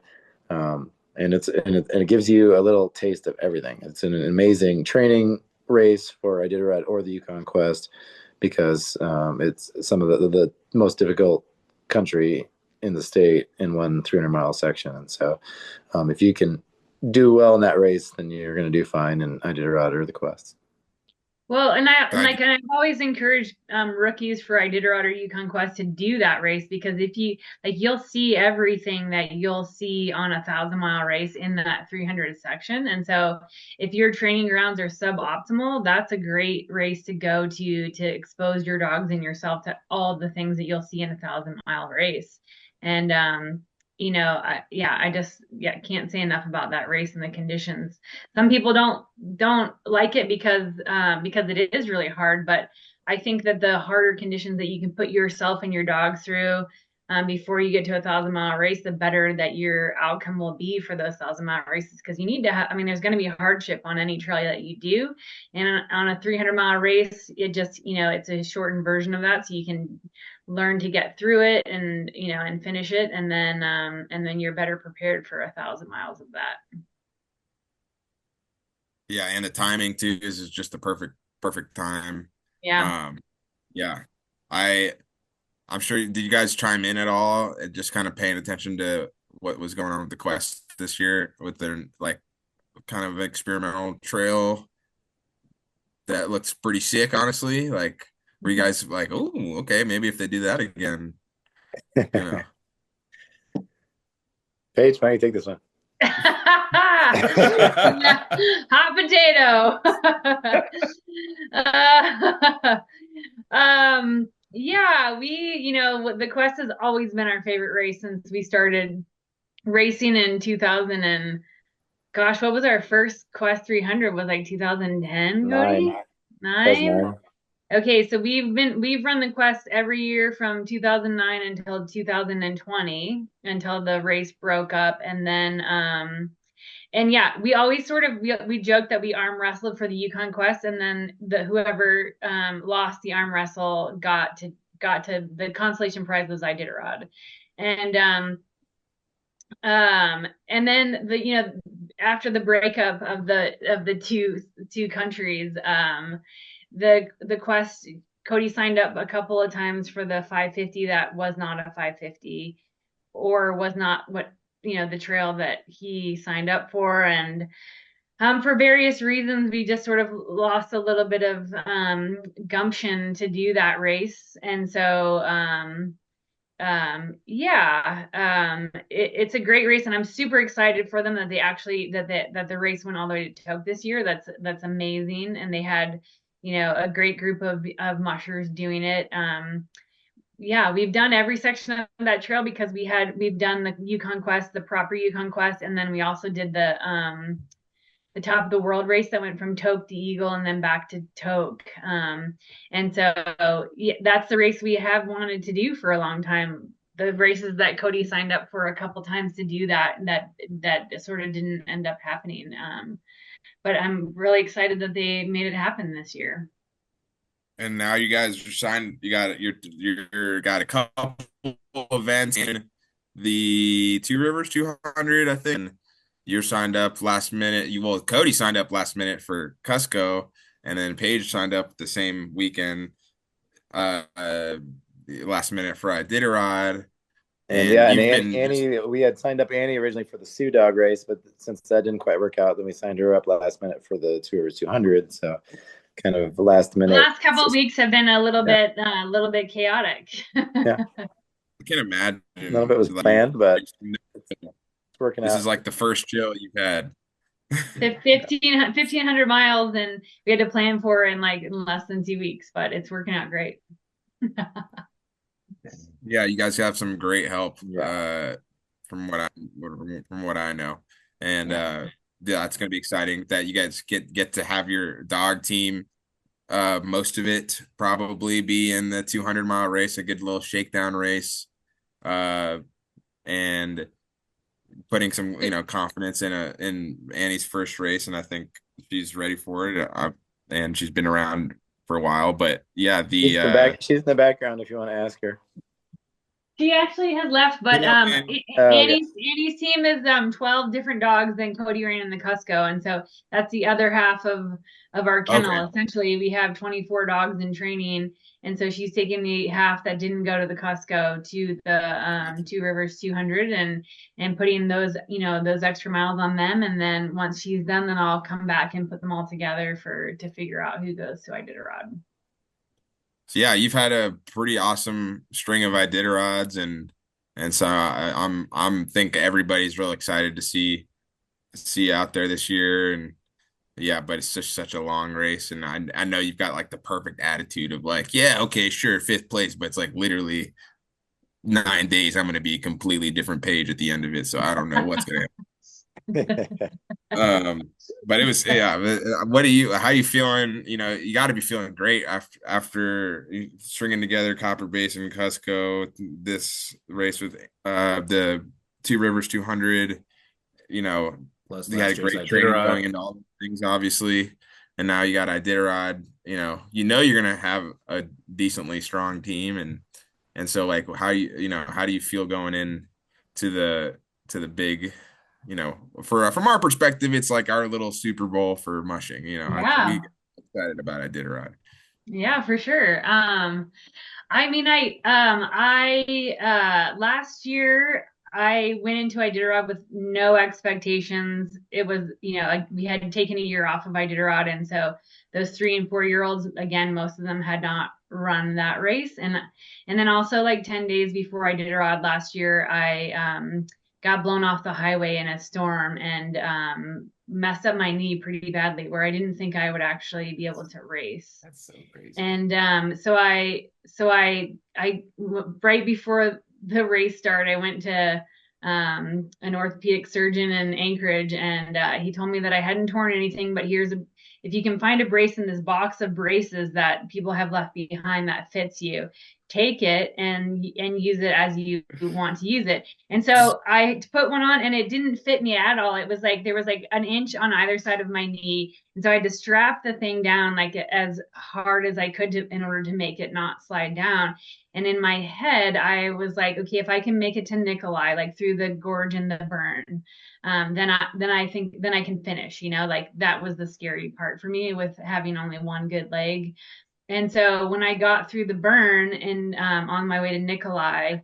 Speaker 5: And it gives you a little taste of everything. It's an amazing training race for Iditarod or the Yukon Quest, because it's some of the most difficult country in the state in one 300-mile section. And so if you can do well in that race, then you're going to do fine in Iditarod or the Quest.
Speaker 4: Well, and I've always encouraged rookies for Iditarod or Yukon Quest to do that race, because if you'll see everything that you'll see on a 1,000-mile race in that 300 section. And so if your training grounds are suboptimal, that's a great race to go to expose your dogs and yourself to all the things that you'll see in a 1,000-mile race. And I just can't say enough about that race and the conditions. Some people don't like it because it is really hard, but I think that the harder conditions that you can put yourself and your dog through before you get to a 1,000-mile race, the better that your outcome will be for those 1,000-mile races. Because you need to have, there's going to be hardship on any trail that you do, and on a 300-mile race, it just it's a shortened version of that, so you can learn to get through it and finish it, and then you're better prepared for 1,000 miles of that.
Speaker 3: Yeah, and the timing too is just the perfect time.
Speaker 4: Yeah.
Speaker 3: Yeah. I'm sure, did you guys chime in at all and just kind of paying attention to what was going on with the Quest this year with their like kind of experimental trail that looks pretty sick, honestly? Like, were you guys like, oh, okay, maybe if they do that again,
Speaker 5: Paige, why don't you take this one?
Speaker 4: Hot potato. Yeah, the Quest has always been our favorite race since we started racing in 2000. And gosh, what was our first Quest 300? Was like 2010, Cody? 9? Okay, so we've run the Quest every year from 2009 until 2020, until the race broke up. And then and yeah, we always sort of we joked that we arm wrestled for the Yukon Quest, and then whoever lost the arm wrestle got got to the consolation prize was Iditarod. And then after the breakup of the two countries, the quest, Cody signed up a couple of times for the 550 that was not a 550 or was not what the trail that he signed up for. And for various reasons, we just sort of lost a little bit of gumption to do that race. And so it's a great race, and I'm super excited for them that they actually that the race went all the way to Toke this year. That's amazing, and they had a great group of mushers doing it. We've done every section of that trail because we've done the Yukon Quest, the proper Yukon Quest, and then we also did the top of the world race that went from Toke to Eagle and then back to Toke. And so that's the race we have wanted to do for a long time. The races that Cody signed up for a couple times to do that sort of didn't end up happening. But I'm really excited that they made it happen this year.
Speaker 3: And now you guys are signed. You got a couple events in the Two Rivers 200, I think. You're signed up last minute. Cody signed up last minute for Kusko, and then Paige signed up the same weekend, last minute for Iditarod.
Speaker 5: And Annie, we had signed up Annie originally for the Sioux Dog race, but since that didn't quite work out, then we signed her up last minute for the Two Rivers 200. So kind of last minute.
Speaker 4: The last couple of weeks have been a little bit chaotic.
Speaker 5: Yeah,
Speaker 3: I can't imagine.
Speaker 5: None of it was planned, but it's working out.
Speaker 3: This is like the first show you've had.
Speaker 4: 1,500 miles, and we had to plan for in less than 2 weeks, but it's working out great.
Speaker 3: Yeah, you guys have some great help from what I know, and it's going to be exciting that you guys get to have your dog team. Most of it probably be in the 200-mile race, a good little shakedown race, and putting some confidence in Annie's first race, and I think she's ready for it. And she's been around for a while, but yeah, she's
Speaker 5: in the background if you want to ask her.
Speaker 4: She actually has left, but Annie's team is 12 different dogs than Cody ran in the Kusko, and so that's the other half of our kennel. Okay. Essentially, we have 24 dogs in training, and so she's taking the half that didn't go to the Kusko to the Two Rivers 200 and putting those those extra miles on them, and then once she's done, then I'll come back and put them all together to figure out who goes to Iditarod.
Speaker 3: So yeah, you've had a pretty awesome string of Iditarods, and so I'm think everybody's real excited to see out there this year, and yeah, but it's just such a long race, and I know you've got like the perfect attitude of like, yeah, okay, sure, 5th place, but it's like literally 9 days I'm going to be a completely different Paige at the end of it, so I don't know what's going to happen. But it was how are you feeling? You got to be feeling great after stringing together Copper Basin, Kusko, this race with the Two Rivers 200. Plus you had great training going into all things, obviously, and now you got Iditarod. You're gonna have a decently strong team, and so like how do you feel going in to the big, from our perspective, it's like our little Super Bowl for mushing. We get excited about Iditarod.
Speaker 4: Yeah, for sure. Last year I went into Iditarod with no expectations. It was, we had taken a year off of Iditarod, and so those 3 and 4 year olds, again, most of them had not run that race, and then also like 10 days before Iditarod last year, I got blown off the highway in a storm and messed up my knee pretty badly, where I didn't think I would actually be able to race.
Speaker 2: That's so crazy.
Speaker 4: And so I right before the race started, I went to an orthopedic surgeon in Anchorage, and he told me that I hadn't torn anything, but if you can find a brace in this box of braces that people have left behind that fits you, take it and use it as you want to use it. And so I put one on and it didn't fit me at all. It was like there was like an inch on either side of my knee. And so I had to strap the thing down like as hard as I could in order to make it not slide down. And in my head, I was like, okay, if I can make it to Nikolai, like through the gorge and the burn, then I think then I can finish, like that was the scary part for me with having only one good leg. And so when I got through the burn and on my way to Nikolai,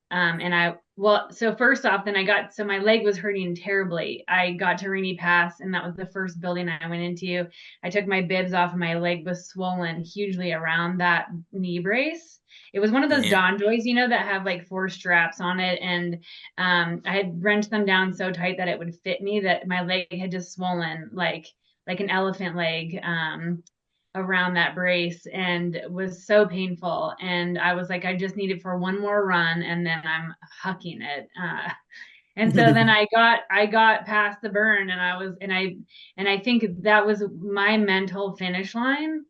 Speaker 4: so first off, so my leg was hurting terribly. I got to Rainy Pass, and that was the first building I went into. I took my bibs off, and my leg was swollen hugely around that knee brace. It was one of those Donjoys, that have like 4 straps on it, and I had wrenched them down so tight that it would fit me, that my leg had just swollen like an elephant leg. Around that brace, and was so painful. And I was like, I just need it for one more run, and then I'm hucking it. And so then I got past the burn, and I think that was my mental finish line.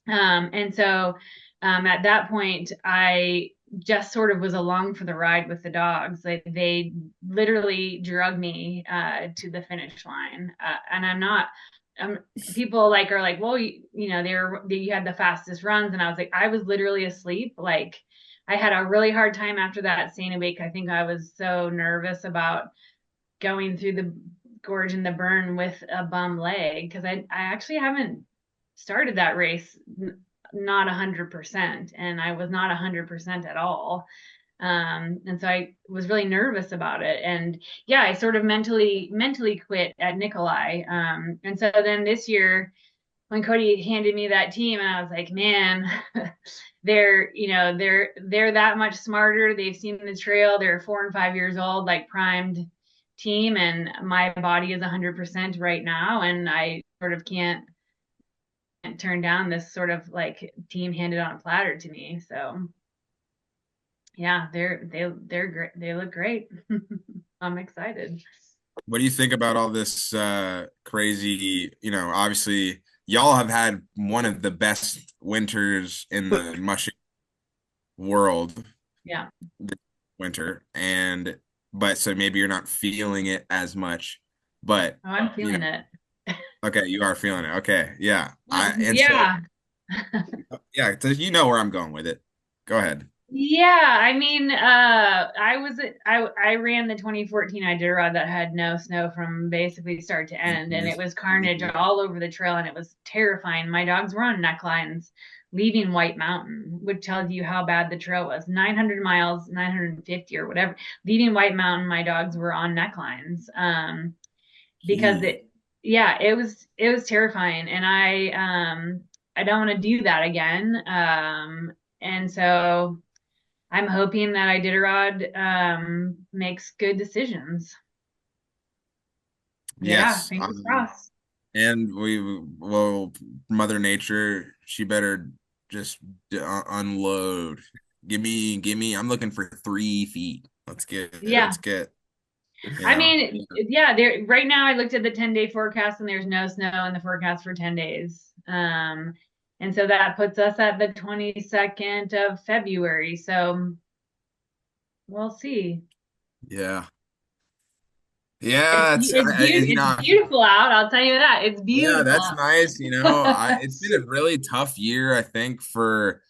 Speaker 4: And so at that point, I just sort of was along for the ride with the dogs. Like they literally drug me to the finish line, and I'm not. People are like, well, you had the fastest runs, and I was like, I was literally asleep. Like I had a really hard time after that staying awake. I think I was so nervous about going through the gorge and the burn with a bum leg, because I actually haven't started that race not 100%, and I was not 100% at all. And so I was really nervous about it. And yeah, I sort of mentally quit at Nikolai. And so then this year when Cody handed me that team, and I was like, man, they're that much smarter. They've seen the trail. They're 4 and 5 years old, like primed team. And my body is 100% right now. And I sort of can't turn down this sort of like team handed on a platter to me. So yeah, they're great. They look great. I'm excited.
Speaker 3: What do you think about all this crazy, obviously y'all have had one of the best winters in the mushing world.
Speaker 4: Yeah.
Speaker 3: This winter. But so maybe you're not feeling it as much, but
Speaker 4: I'm feeling it.
Speaker 3: Okay, you are feeling it. Okay. Yeah.
Speaker 4: Yeah.
Speaker 3: Yeah, so you know where I'm going with it. Go ahead.
Speaker 4: Yeah, I mean, I ran the 2014 Iditarod that had no snow from basically start to end, and it was carnage all over the trail, and it was terrifying. My dogs were on necklines leaving White Mountain, which tells you how bad the trail was. 900 miles, 950 or whatever. Leaving White Mountain, my dogs were on necklines. Because it was terrifying, and I don't want to do that again. And so I'm hoping that Iditarod makes good decisions.
Speaker 3: Yes.
Speaker 4: Yeah, fingers crossed.
Speaker 3: And Mother Nature, she better just unload. Give me. I'm looking for 3 feet. Let's get.
Speaker 4: I mean, there right now I looked at the 10-day forecast, and there's no snow in the forecast for 10 days. And so that puts us at the 22nd of February. So we'll see.
Speaker 3: Yeah. Yeah,
Speaker 4: it's beautiful out. I'll tell you that. It's beautiful.
Speaker 3: Yeah, that's nice. It's been a really tough year, I think, for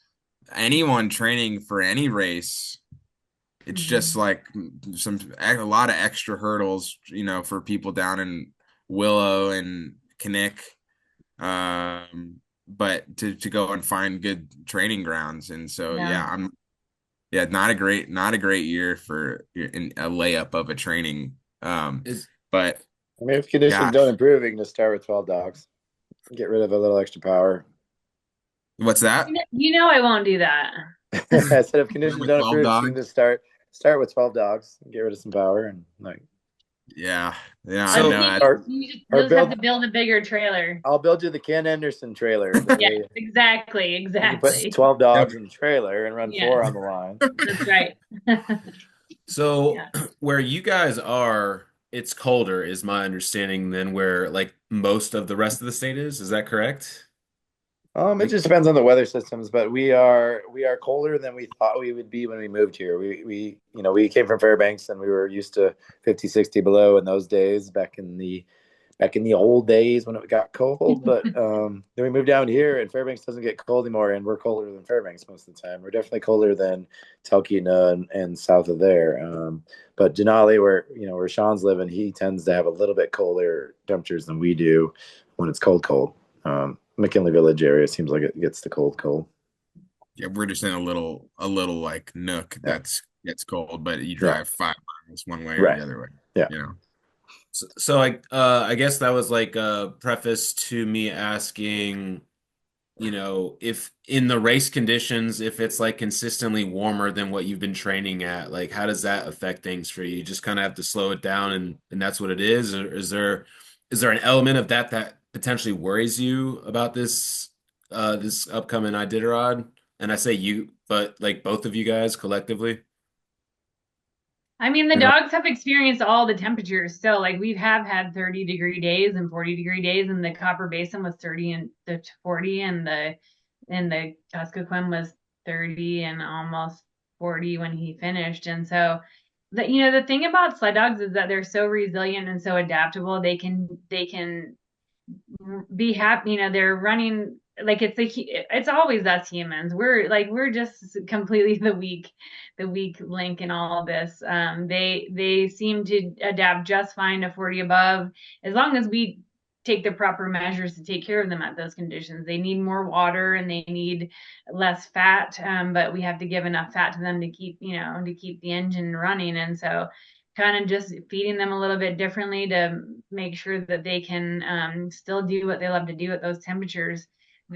Speaker 3: anyone training for any race. It's just like a lot of extra hurdles, for people down in Willow and Kinnick. But to go and find good training grounds. And so not a great year for a layup of a training. But
Speaker 5: I mean, if conditions don't improve, you can just start with 12 dogs. Get rid of a little extra power.
Speaker 3: What's that?
Speaker 4: I won't do that.
Speaker 5: I said if conditions don't improve, you can just start with 12 dogs and get rid of some power and like.
Speaker 3: Yeah.
Speaker 4: So I know that. You just have to build a bigger trailer.
Speaker 5: I'll build you the Ken Anderson trailer.
Speaker 4: Yeah, exactly.
Speaker 5: You put 12 dogs in the trailer and run 4 on the line.
Speaker 4: That's right.
Speaker 2: So where you guys are, it's colder, is my understanding, than where like most of the rest of the state is. Is that correct?
Speaker 5: It just depends on the weather systems, but we are colder than we thought we would be when we moved here. We came from Fairbanks and we were used to 50, 60 below in those days back in the old days when it got cold. But then we moved down here and Fairbanks doesn't get cold anymore, and we're colder than Fairbanks most of the time. We're definitely colder than Talkeetna and south of there. But Denali, where Sean's living, he tends to have a little bit colder temperatures than we do when it's cold. McKinley Village area seems like it gets the cold.
Speaker 3: Yeah, we're just in a little like nook that's gets cold, but you drive 5 miles one way or the other way.
Speaker 5: Yeah.
Speaker 2: So I guess that was like a preface to me asking, if in the race conditions, if it's like consistently warmer than what you've been training at, like how does that affect things for you? You just kind of have to slow it down and that's what it is? Or is there an element of that potentially worries you about this upcoming Iditarod? And I say you, but like both of you guys collectively.
Speaker 4: I mean, the dogs have experienced all the temperatures. So like we have had 30-degree days and 40-degree days, and the Copper Basin was 30 and the 40, and the Kuskokwim was 30 and almost 40 when he finished. And so the thing about sled dogs is that they're so resilient and so adaptable. They can be happy. They're running like it's always us humans. We're just completely the weak link in all of this. They seem to adapt just fine to 40 above as long as we take the proper measures to take care of them at those conditions. They need more water and they need less fat, but we have to give enough fat to them to keep the engine running. And so kind of just feeding them a little bit differently to make sure that they can still do what they love to do at those temperatures.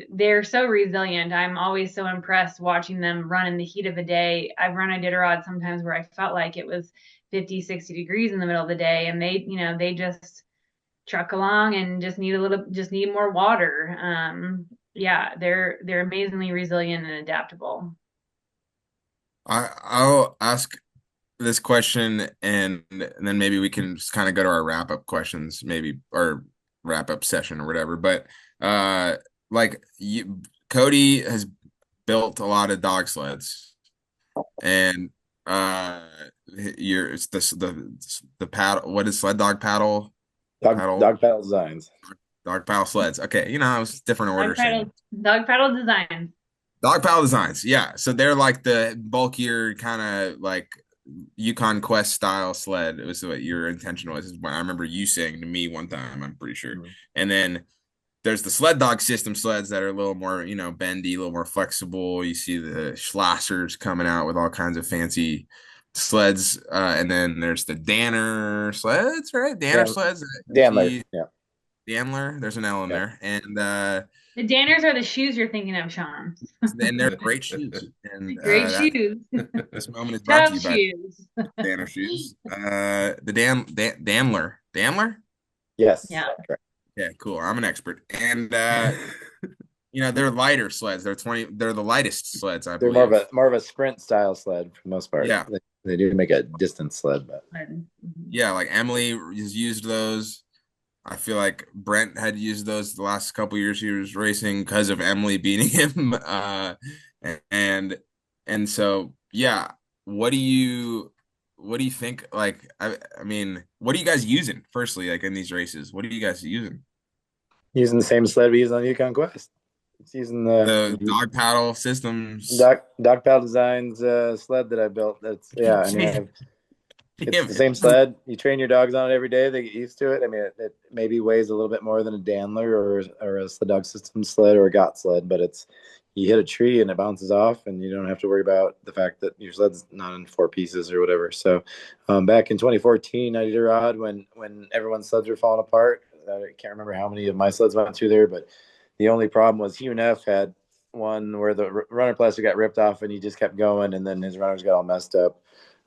Speaker 4: They're so resilient. I'm always so impressed watching them run in the heat of a day. I've run Iditarod sometimes where I felt like it was 50, 60 degrees in the middle of the day, and they just truck along and just need more water. Yeah, they're amazingly resilient and adaptable.
Speaker 3: I'll ask this question and then maybe we can just kind of go to our wrap-up questions, maybe, or wrap-up session or whatever. But Cody has built a lot of dog sleds, and it's the paddle. What is sled dog paddle?
Speaker 5: Dog paddle designs.
Speaker 3: Dog paddle sleds. Okay, it was different orders.
Speaker 4: Dog paddle designs.
Speaker 3: Dog paddle designs. Yeah, so they're like the bulkier kind of like Yukon Quest style sled. It was what your intention was. I remember you saying to me one time, I'm pretty sure. And then there's the sled dog system sleds that are a little more, bendy, a little more flexible. You see the Schlassers coming out with all kinds of fancy sleds. And then there's the Danner sleds, right? Danner sleds.
Speaker 5: Danler. Yeah.
Speaker 3: Danler. There's an L in there. And
Speaker 4: the Danners are the shoes you're thinking of, Sean.
Speaker 3: And they're great shoes. And
Speaker 4: great shoes.
Speaker 3: This moment is brought to you by Danner shoes. The Danler. Danler?
Speaker 5: Yes.
Speaker 4: Yeah.
Speaker 5: Correct.
Speaker 3: Yeah, cool. I'm an expert. And they're lighter sleds. They're the lightest sleds, I believe.
Speaker 5: They're more of a sprint style sled for the most part.
Speaker 3: Yeah.
Speaker 5: They do make a distance sled, but
Speaker 3: yeah, like Emily has used those. I feel like Brent had used those the last couple of years he was racing because of Emily beating him. And so yeah, what do you think? Like, I mean, what are you guys using firstly, like in these races? What are you guys using?
Speaker 5: Using the same sled we use on Yukon Quest. It's using the
Speaker 3: dog paddle systems.
Speaker 5: Dog paddle designs sled that I built. It's the same sled. You train your dogs on it every day. They get used to it. I mean, it maybe weighs a little bit more than a Danler or a sled dog system sled or a GOT sled, but you hit a tree and it bounces off, and you don't have to worry about the fact that your sled's not in 4 pieces or whatever. So back in 2014, Iditarod, when everyone's sleds were falling apart, I can't remember how many of my sleds went through there, but the only problem was UNF had one where the runner plastic got ripped off and he just kept going, and then his runners got all messed up.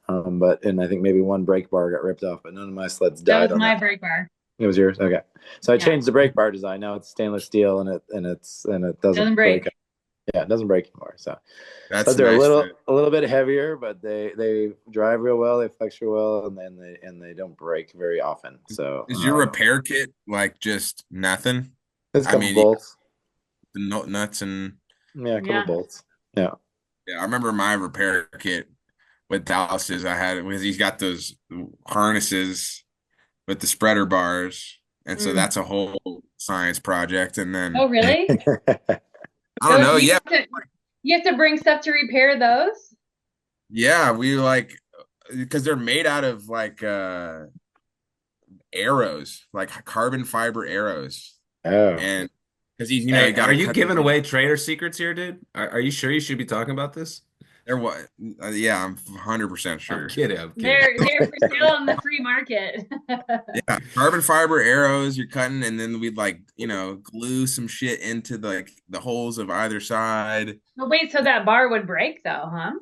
Speaker 5: And I think maybe one brake bar got ripped off, but none of my sleds died.
Speaker 4: That was my brake bar.
Speaker 5: It was yours? Okay. So I changed the brake bar design. Now it's stainless steel and it doesn't break. Yeah, it doesn't break anymore. So they're nice. a little bit heavier, but they drive real well, they flex real well, and they don't break very often. So
Speaker 3: is your repair kit like just nothing?
Speaker 5: It's a couple bolts.
Speaker 3: the nuts and
Speaker 5: Yeah, a couple bolts. Yeah.
Speaker 3: yeah. I remember my repair kit with Dallas's. I had because he's got those harnesses with the spreader bars, and so that's a whole science project. And
Speaker 4: Oh,
Speaker 3: then
Speaker 4: really?
Speaker 3: I don't know.
Speaker 4: You
Speaker 3: Yeah,
Speaker 4: you have to bring stuff to repair those?
Speaker 3: yeah. We like because they're made out of like arrows, like carbon fiber arrows,
Speaker 5: Oh.
Speaker 3: and because he's you
Speaker 2: Hey,
Speaker 3: got
Speaker 2: are
Speaker 3: to
Speaker 2: you
Speaker 3: cut
Speaker 2: giving away trader secrets here, dude? Are you sure you should be talking about this?
Speaker 3: There what? Yeah, I'm 100%
Speaker 2: I'm
Speaker 3: sure.
Speaker 2: kidding. I'm kidding.
Speaker 4: They're for sale on the free market.
Speaker 3: Yeah, carbon fiber arrows you're cutting, and then we'd like glue some shit into the holes of either side.
Speaker 4: But wait, so that bar would break though, huh?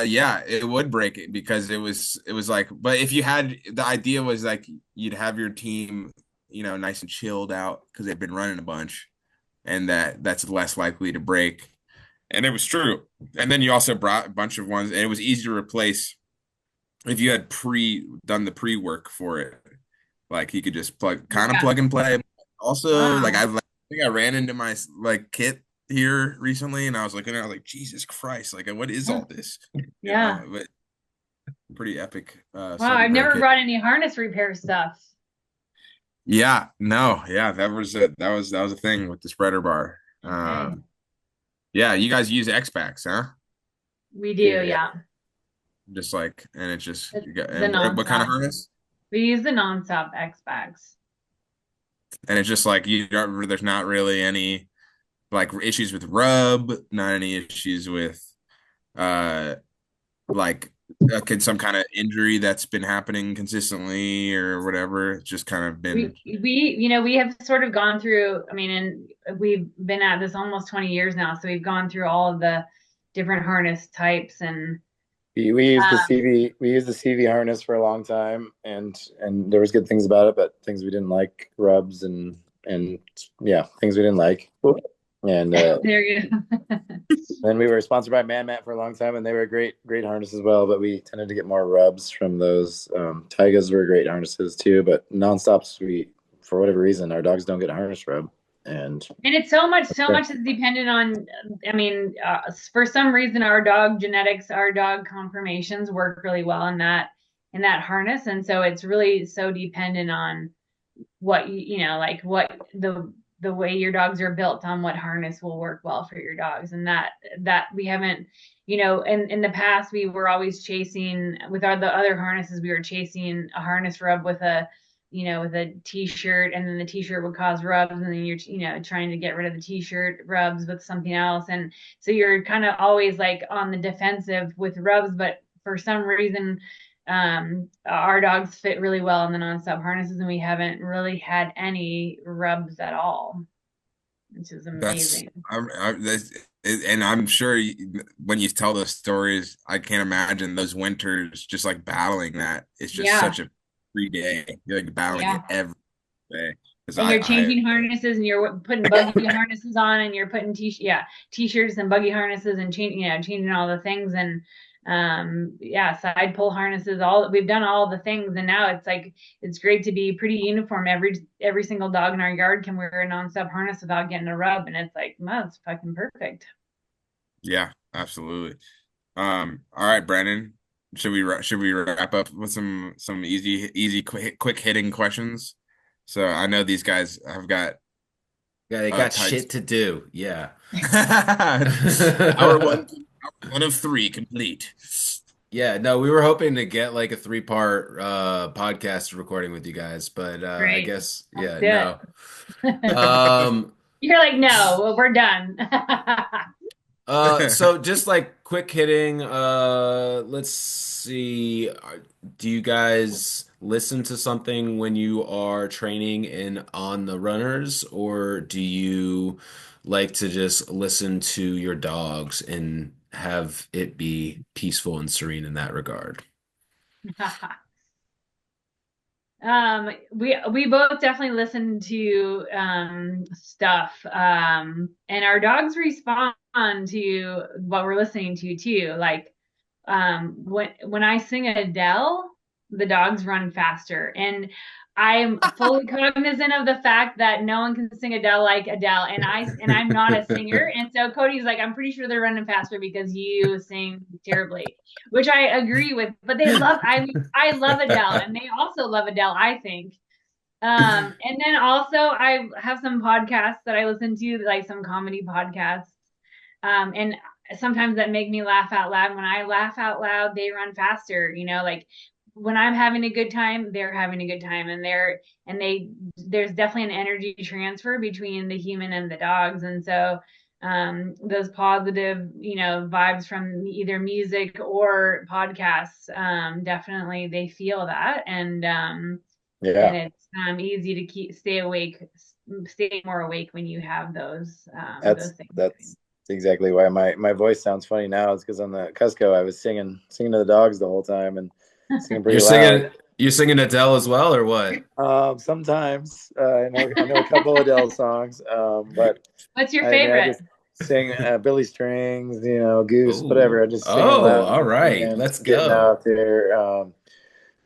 Speaker 3: Yeah, it would break it because it was like, but if you had the idea was like you'd have your team, nice and chilled out because they've been running a bunch, and that's less likely to break. And it was true. And then you also brought a bunch of ones, and it was easy to replace if you had done the pre-work for it. Like you could just plug and play. Also, like I think I ran into my like kit here recently, and I was looking at it, I was like, Jesus Christ, like what is all this?
Speaker 4: Yeah.
Speaker 3: But pretty epic.
Speaker 4: Wow, I've never brought any harness repair stuff.
Speaker 3: Yeah, no, yeah, that was a thing with the spreader bar.
Speaker 4: Okay.
Speaker 3: Yeah, you guys use X-Packs, huh?
Speaker 4: We do, yeah.
Speaker 3: Just like, and it's just what
Speaker 4: the
Speaker 3: kind of harness?
Speaker 4: We use the nonstop X-Packs.
Speaker 3: And it's just like there's not really any like issues with rub, not any issues with like some kind of injury that's been happening consistently or whatever. It's just kind of been
Speaker 4: we have sort of gone through, I mean, and we've been at this almost 20 years now, so we've gone through all of the different harness types, and
Speaker 5: we used the CV harness for a long time, and there was good things about it, but things we didn't like, rubs and yeah, things we didn't like. And
Speaker 4: there you go.
Speaker 5: then we were sponsored by Man for a long time, and they were a great harness as well, but we tended to get more rubs from those. Taigas were great harnesses too, but nonstops, for whatever reason, our dogs don't get a harness rub. And
Speaker 4: it's so much is dependent on, I mean, for some reason our dog genetics, our dog conformations work really well in that harness, and so it's really so dependent on what like what the way your dogs are built on what harness will work well for your dogs. And that we haven't, in the past we were always chasing with the other harnesses, we were chasing a harness rub with a t-shirt, and then the t-shirt would cause rubs, and then you're trying to get rid of the t-shirt rubs with something else, and so you're kind of always like on the defensive with rubs. But for some reason our dogs fit really well in the nonstop harnesses, and we haven't really had any rubs at all, which is amazing.
Speaker 3: And I'm sure when you tell those stories, I can't imagine those winters just like battling that. It's just such a free day. You're like battling it every day.
Speaker 4: And you're changing harnesses, and you're putting buggy harnesses on, and you're putting t-shirts and buggy harnesses, and changing all the things, and side pull harnesses, we've done all the things, and now it's like it's great to be pretty uniform. Every single dog in our yard can wear a nonstop harness without getting a rub, and it's like, wow, it's fucking perfect.
Speaker 3: Yeah, absolutely. All right, Brandon, should we wrap up with some easy quick hitting questions? So I know these guys have got
Speaker 2: they got shit to do. Yeah.
Speaker 3: Hour one of 3 complete.
Speaker 2: Yeah, no, we were hoping to get like a 3-part podcast recording with you guys, but I guess no.
Speaker 4: You're like, no, we're done.
Speaker 2: So just like quick hitting, let's see. Do you guys listen to something when you are training in on the runners, or do you like to just listen to your dogs and have it be peaceful and serene in that regard?
Speaker 4: We both definitely listen to stuff, and our dogs respond to what we're listening to too. Like when I sing Adele, the dogs run faster. And I'm fully cognizant of the fact that no one can sing Adele like Adele, and I'm not a singer. And so Cody's like, I'm pretty sure they're running faster because you sing terribly, which I agree with. But I love Adele, and they also love Adele, I think. And then also I have some podcasts that I listen to, like some comedy podcasts. And sometimes that make me laugh out loud. When I laugh out loud, they run faster, like when I'm having a good time, they're having a good time, there's definitely an energy transfer between the human and the dogs. And so those positive, vibes from either music or podcasts, definitely they feel that. And it's easy to stay more awake when you have those things.
Speaker 5: That's exactly why my voice sounds funny now. It's because on the Kusko I was singing to the dogs the whole time and singing pretty loud.
Speaker 2: You're singing Adele as well, or what?
Speaker 5: Sometimes I know a couple Adele songs. But
Speaker 4: what's your favorite?
Speaker 5: I just sing Billy Strings, Goose,
Speaker 2: Ooh.
Speaker 5: whatever. I just sing loud.
Speaker 2: All right,
Speaker 5: and
Speaker 2: let's
Speaker 5: getting
Speaker 2: go.
Speaker 5: out there.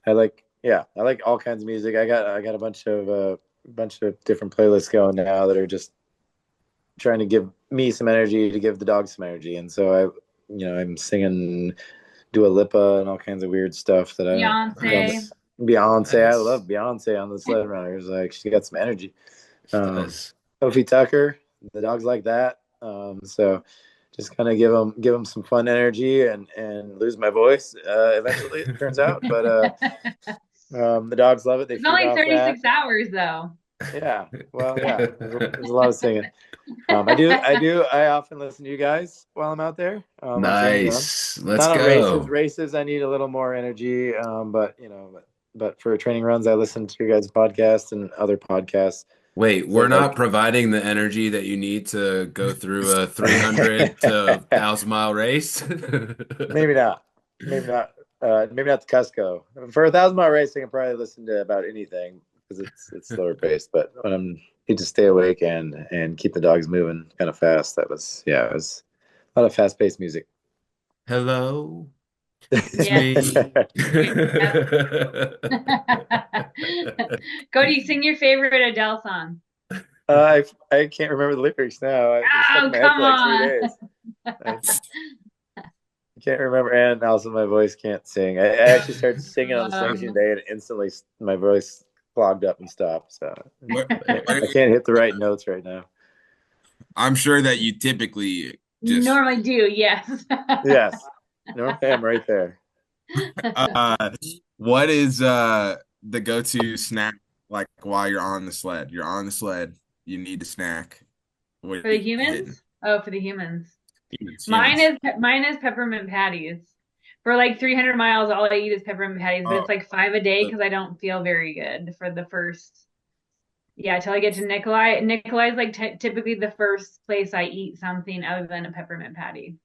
Speaker 5: I like all kinds of music. I got a bunch of different playlists going now that are just trying to give me some energy to give the dogs some energy. And so I'm singing Dua Lipa and all kinds of weird stuff that
Speaker 4: Beyonce.
Speaker 5: Beyonce. I love Beyonce on the sled runners. Like, she got some energy. Sophie Tucker, the dogs like that. So just kind of give them some fun energy and lose my voice eventually, it turns out. But the dogs love it. They
Speaker 4: It's only 36 hours though.
Speaker 5: Yeah. Well, yeah. There's a lot of singing. I often listen to you guys while I'm out there.
Speaker 2: Nice. Let's
Speaker 5: not
Speaker 2: go.
Speaker 5: On races, I need a little more energy. But for training runs, I listen to your guys' podcast and other podcasts.
Speaker 2: Wait, we're not providing the energy that you need to go through a 300 to 1,000-mile race?
Speaker 5: Maybe not. Maybe not the Kusko. For a 1,000-mile race, I can probably listen to about anything because it's slower paced. But when I'm need to stay awake and keep the dogs moving kind of fast, it was a lot of fast paced music.
Speaker 2: Hello. It's me.
Speaker 4: Cody, sing your favorite Adele song.
Speaker 5: I can't remember the lyrics now.
Speaker 4: Come on.
Speaker 5: I can't remember, and also my voice can't sing. I actually started singing on the singing day, and instantly my voice clogged up and stopped. So I can't hit the right notes right now.
Speaker 3: I'm sure that you typically
Speaker 4: normally do. Yes.
Speaker 5: Yes. Normally I'm right there.
Speaker 3: What is the go-to snack like while you're on the sled? You're on the sled. You need a snack.
Speaker 4: For the humans? Oh, for the humans. Mine is peppermint patties. For like 300 miles, all I eat is peppermint patties, but it's like 5 a day because I don't feel very good for the first. Yeah, till I get to Nikolai. Nikolai's like typically the first place I eat something other than a peppermint patty.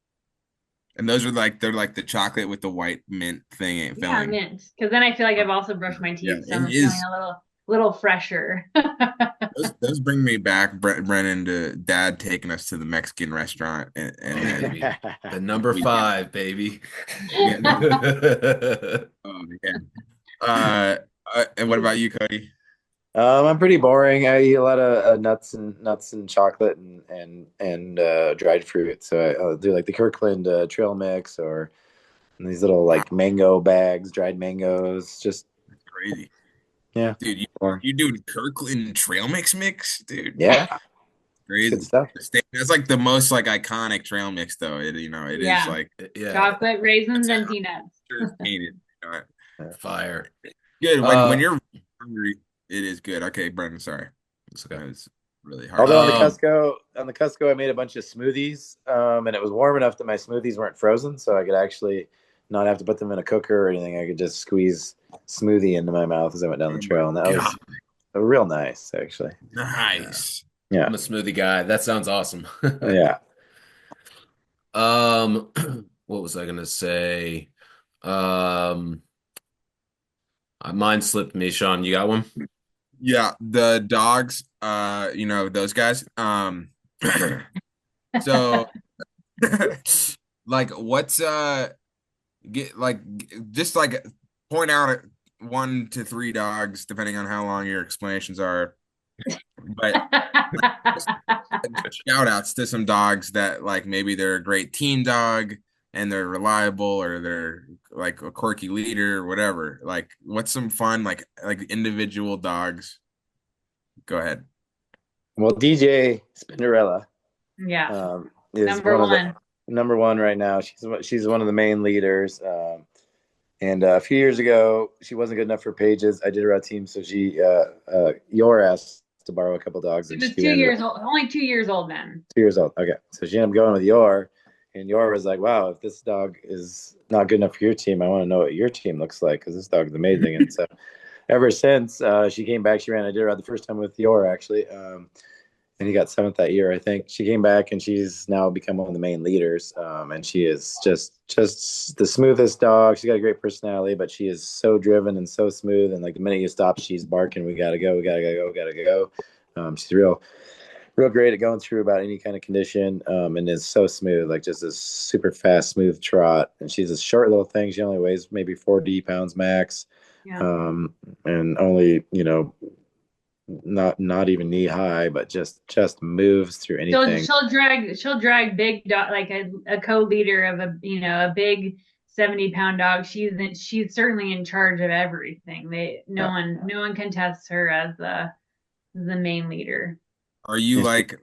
Speaker 3: And those are they're like the chocolate with the white mint thing.
Speaker 4: Yeah, mint. Because then I feel like I've also brushed my teeth, so I'm feeling a little fresher.
Speaker 3: those bring me back, Brennan, to Dad taking us to the Mexican restaurant and
Speaker 2: the number 5, baby.
Speaker 3: And what about you, Cody?
Speaker 5: I'm pretty boring. I eat a lot of nuts and chocolate and dried fruit. So I'll do like the Kirkland trail mix or these little like mango bags, dried mangoes. Just
Speaker 3: crazy.
Speaker 5: Yeah,
Speaker 3: dude, you doing Kirkland trail mix, dude?
Speaker 5: Yeah,
Speaker 3: crazy
Speaker 5: good stuff.
Speaker 3: That's like the most like iconic trail mix, though. It is like
Speaker 4: chocolate, raisins, and peanuts.
Speaker 2: Fire.
Speaker 3: Good when you're hungry. It is good. Okay, Brendan, sorry. It's really hard.
Speaker 5: Although on the Kusko, I made a bunch of smoothies, and it was warm enough that my smoothies weren't frozen, so I could actually not have to put them in a cooker or anything. I could just squeeze smoothie into my mouth as I went down the trail, and that was real nice, actually.
Speaker 3: Nice.
Speaker 5: Yeah,
Speaker 2: I'm a smoothie guy. That sounds awesome.
Speaker 5: Yeah.
Speaker 2: What was I gonna say? Mine slipped me. Sean, you got one?
Speaker 3: Yeah, the dogs, those guys. So like what's just like point out 1 to 3 dogs, depending on how long your explanations are. But shout outs to some dogs that like maybe they're a great team dog and they're reliable, or they're like a quirky leader or whatever. Like, what's some fun like individual dogs? Go ahead.
Speaker 5: Well, DJ Spinderella
Speaker 4: Yeah.
Speaker 5: is
Speaker 4: Number
Speaker 5: one of
Speaker 4: one.
Speaker 5: the number one right now. She's one of the main leaders. And a few years ago, she wasn't good enough for Paige's Iditarod team, so Yor asked to borrow a couple dogs,
Speaker 4: She
Speaker 5: and
Speaker 4: was
Speaker 5: she
Speaker 4: 2
Speaker 5: ended
Speaker 4: years
Speaker 5: up
Speaker 4: old, only 2 years old then.
Speaker 5: 2 years old. Okay, so she ended up going with Yor, and Yor was like, "Wow, if this dog is not good enough for your team, I want to know what your team looks like because this dog is amazing." And so, ever since she came back, she ran Iditarod the first time with Yor actually. And he got seventh that year, I think. She came back and she's now become one of the main leaders. And she is just the smoothest dog. She's got a great personality, but she is so driven and so smooth. And like the minute you stop, she's barking, "We gotta go, we gotta go, we gotta go." She's real great at going through about any kind of condition, and is so smooth, like just a super fast, smooth trot. And she's a short little thing. She only weighs maybe 40 pounds max,
Speaker 4: Yeah.
Speaker 5: and only not even knee high, but just moves through anything.
Speaker 4: She'll drag big dog, like a co-leader of a big 70-pound dog. She's certainly in charge of everything. No one contests her as the main leader.
Speaker 3: Are you like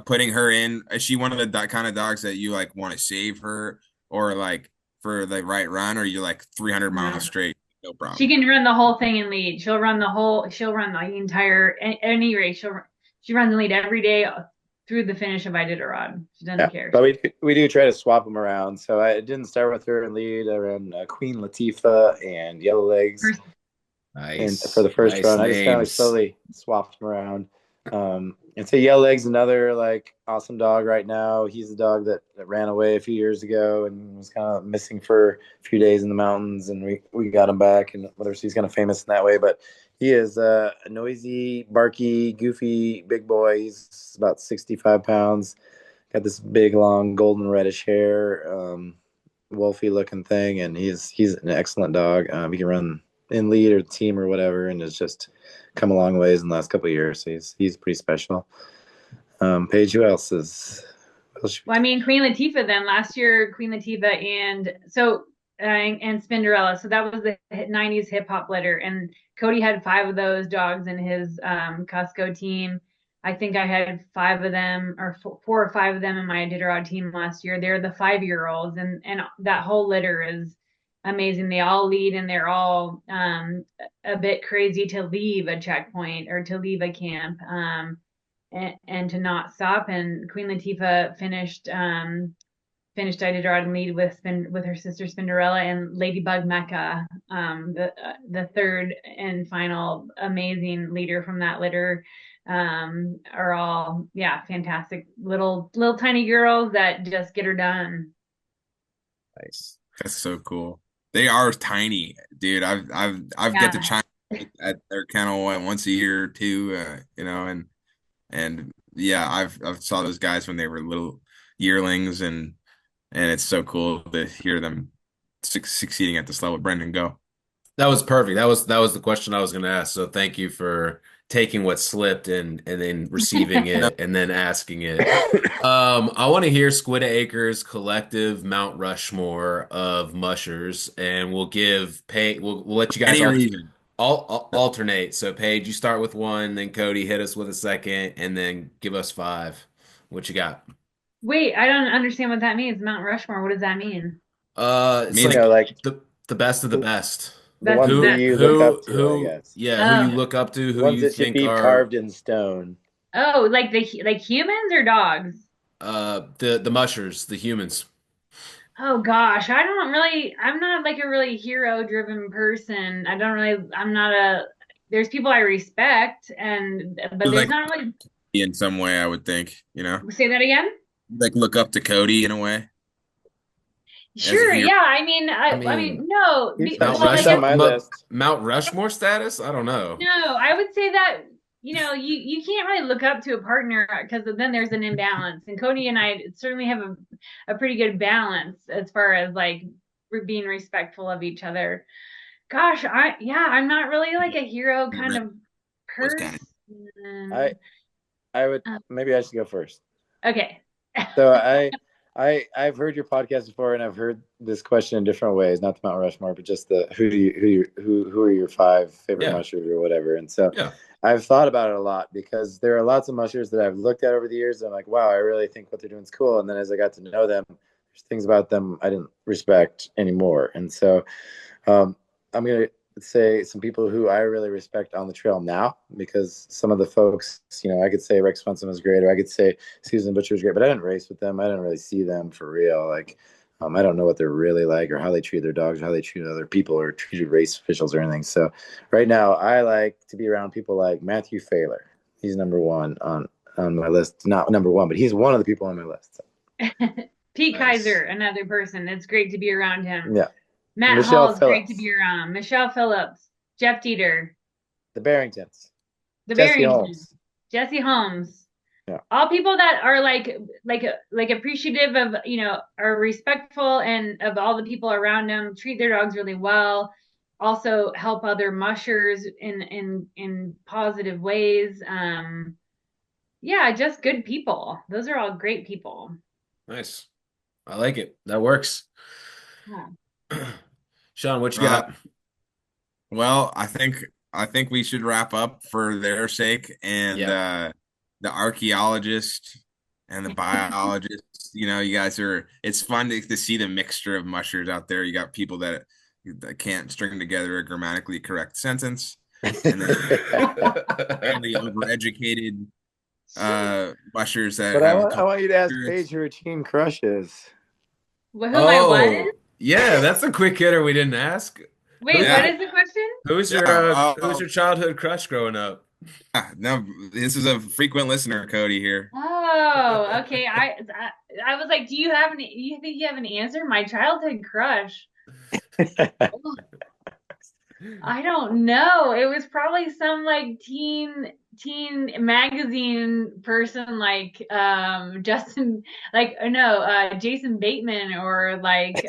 Speaker 3: putting her in? Is she one of the kind of dogs that you like want to save her, or like for the right run, or you like 300 miles straight, no problem?
Speaker 4: She can run the whole thing and lead. She'll run the entire any race. She runs and lead every day through the finish of Iditarod. She doesn't care.
Speaker 5: But we do try to swap them around. So I didn't start with her in lead. I ran Queen Latifah and Yellow Legs.
Speaker 2: Nice.
Speaker 5: And for the first run, I just kind of slowly swapped them around. And so Yellow Legs, another like awesome dog right now. He's a dog that ran away a few years ago and was kind of missing for a few days in the mountains, and we got him back, and whether he's kind of famous in that way, but he is a noisy, barky, goofy big boy. He's about 65 pounds, got this big, long, golden reddish hair, wolfy looking thing, and he's an excellent dog. He can run in lead or team or whatever, and has just come a long ways in the last couple of years. So he's pretty special. Paige, who else is?
Speaker 4: Well, I mean, Queen Latifah. Then last year, Queen Latifah and Spinderella. So that was the '90s hip hop litter, and Cody had 5 of those dogs in his Kusko team. I think I had 5 of them, or 4 or 5 of them in my Iditarod team last year. They're the 5-year-olds, and that whole litter is amazing. They all lead, and they're all a bit crazy to leave a checkpoint or to leave a camp, and to not stop. And Queen Latifah finished Iditarod and lead with her sister Spinderella, and Ladybug Mecca, the third and final amazing leader from that litter, are all fantastic little tiny girls that just get her done.
Speaker 3: Nice. That's so cool. They are tiny, dude. I've get to chime at their kennel once a year or two, and yeah, I've saw those guys when they were little yearlings, and it's so cool to hear them succeeding at this level. Brendan, go.
Speaker 2: That was perfect. That was the question I was going to ask. So thank you for taking what slipped and then receiving it and then asking it. I want to hear Squid Acres collective Mount Rushmore of mushers, and we'll let you guys all alternate. So Paige, you start with one, then Cody hit us with a second, and then give us 5. What you got?
Speaker 4: Wait, I don't understand what that means. Mount Rushmore. What does that mean?
Speaker 2: It's like the best of the best.
Speaker 5: The ones that you look up to, I guess.
Speaker 2: Yeah, who you look up to, who you think are
Speaker 5: carved in stone.
Speaker 4: Oh, like humans or dogs?
Speaker 2: The mushers, the humans.
Speaker 4: Oh gosh, I'm not like a really hero driven person. There's people I respect, but there's not really
Speaker 3: in some way, I would think,
Speaker 4: Say that again?
Speaker 3: Like look up to Cody in a way.
Speaker 4: Sure, yeah. I mean, no.
Speaker 2: Mount Rushmore status? I don't know.
Speaker 4: No, I would say that, you can't really look up to a partner because then there's an imbalance. And Cody and I certainly have a pretty good balance as far as like being respectful of each other. Gosh, I'm not really like a hero kind of
Speaker 3: Was Danny.
Speaker 4: person.
Speaker 5: I would maybe I should go first.
Speaker 4: Okay.
Speaker 5: So I've heard your podcast before, and I've heard this question in different ways. Not the Mount Rushmore, but just the who are your 5 favorite mushers or whatever. And so I've thought about it a lot because there are lots of mushers that I've looked at over the years. And I'm like, wow, I really think what they're doing is cool. And then as I got to know them, there's things about them I didn't respect anymore. And so I'm gonna say some people who I really respect on the trail now, because some of the folks, I could say Rex Swenson was great, or I could say Susan Butcher was great, but I didn't race with them. I didn't really see them for real. Like, I don't know what they're really like, or how they treat their dogs, or how they treat other people, or treated race officials or anything. So right now, I like to be around people like Matthew Failer. He's number 1 on my list. Not number 1, but he's one of the people on my list.
Speaker 4: Pete Kaiser, another person. It's great to be around him.
Speaker 5: Yeah.
Speaker 4: Matt
Speaker 5: Michelle
Speaker 4: Hall's
Speaker 5: Phillips.
Speaker 4: great to be around. Michelle Phillips, Jeff Dieter,
Speaker 5: The Barringtons.
Speaker 4: Jesse
Speaker 5: Holmes.
Speaker 4: Jesse Holmes.
Speaker 5: Yeah.
Speaker 4: All people that are like appreciative of, are respectful and of all the people around them, treat their dogs really well, also help other mushers in positive ways. Just good people. Those are all great people.
Speaker 2: Nice. I like it. That works.
Speaker 4: Yeah.
Speaker 2: Sean, what you got?
Speaker 3: Well, I think we should wrap up for their sake, and the archaeologist and the biologist. You guys it's fun to see the mixture of mushers out there. You got people that can't string together a grammatically correct sentence, and then really overeducated mushers that
Speaker 5: But
Speaker 3: have
Speaker 5: I want you to ask Paige who her teen crush is.
Speaker 4: Who am I what?
Speaker 2: Yeah, that's a quick hitter we didn't ask.
Speaker 4: Wait, what is the question?
Speaker 2: Who's your childhood crush growing up?
Speaker 3: No, this is a frequent listener, Cody here.
Speaker 4: Oh, okay. I was like, do you think you have an answer? My childhood crush. I don't know. It was probably some like teen magazine person, like Jason Bateman, or like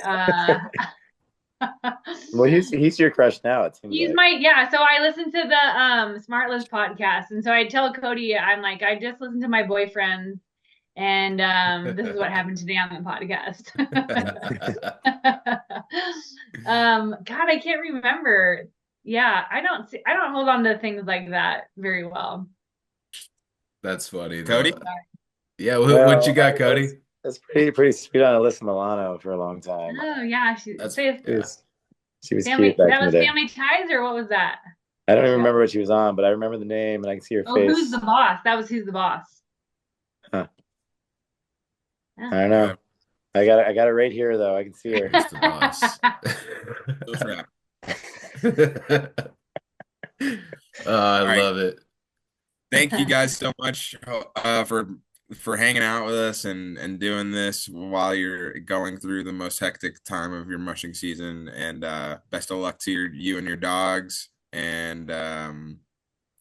Speaker 5: well, he's your crush now.
Speaker 4: He's so I listen to the Smartless podcast, and so I tell Cody, I'm like, I just listened to my boyfriend, and this is what happened today on the podcast. God, I can't remember. Yeah, I don't hold on to things like that very well.
Speaker 2: That's funny,
Speaker 3: Cody.
Speaker 2: Yeah, what you got, Cody?
Speaker 5: That's pretty sweet on Alyssa Milano for a long time.
Speaker 4: Oh yeah, she was
Speaker 5: family, cute back in the day.
Speaker 4: Family Ties, or what was that?
Speaker 5: I don't even remember what she was on, but I remember the name and I can see her face.
Speaker 4: Who's the boss? That was Who's the Boss.
Speaker 5: Huh. Yeah. I don't know. I got it right here though. I can see her.
Speaker 2: Who's the boss? I love it.
Speaker 3: Thank you guys so much for hanging out with us and doing this while you're going through the most hectic time of your mushing season. And best of luck to you and your dogs. And I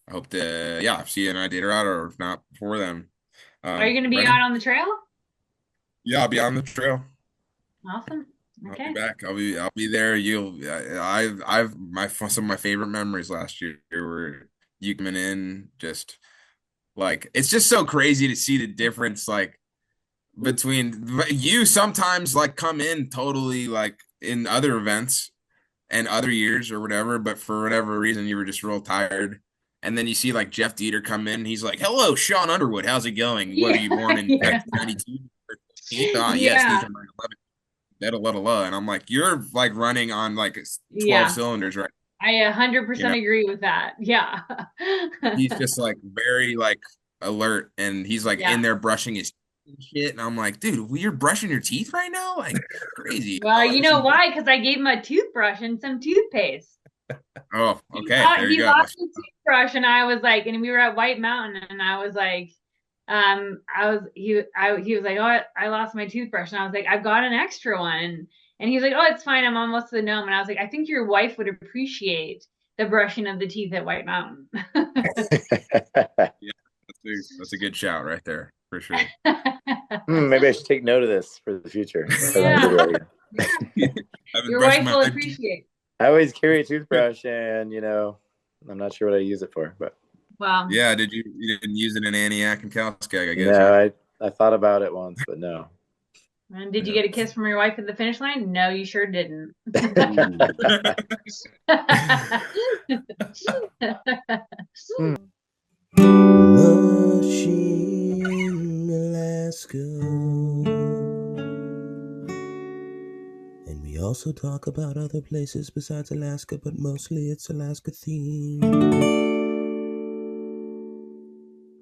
Speaker 3: hope to see you in Iditarod, or if not before then.
Speaker 4: Are you going to be out on the trail?
Speaker 3: Yeah, I'll be on the trail.
Speaker 4: Awesome. Okay.
Speaker 3: I'll be back. I'll be there. I've some of my favorite memories last year were you coming in, just like, it's just so crazy to see the difference, like, between you sometimes like come in totally like in other events and other years or whatever, but for whatever reason you were just real tired. And then you see like Jeff Dieter come in, he's like, "Hello, Sean Underwood, how's it going? What, are you born in 1992? Yes, and I'm like, you're like running on like 12 cylinders, right?
Speaker 4: I 100% agree with that. Yeah.
Speaker 3: He's just like very like alert, and he's like in there brushing his shit, and I'm like, dude, you're brushing your teeth right now? Like, crazy.
Speaker 4: Well, you know why? Because I gave him a toothbrush and some toothpaste.
Speaker 3: Oh, okay.
Speaker 4: He lost his toothbrush, and I was like, and we were at White Mountain, and I was like, he was like, "Oh, I lost my toothbrush," and I was like, "I've got an extra one." And he's like, "Oh, it's fine. I'm almost to the gnome." And I was like, "I think your wife would appreciate the brushing of the teeth at White Mountain."
Speaker 3: Yeah, that's a good shout right there, for sure.
Speaker 5: Maybe I should take note of this for the future.
Speaker 4: Yeah. Your wife will appreciate.
Speaker 5: I always carry a toothbrush, and I'm not sure what I use it for, but
Speaker 4: Wow.
Speaker 3: Yeah, you didn't use it in Antioch and Kaliskag, I guess.
Speaker 5: no, I thought about it once, but no.
Speaker 4: And did you get a kiss from your wife at the finish line? No, you sure didn't.
Speaker 1: Mushing Alaska. And we also talk about other places besides Alaska, but mostly it's Alaska themed.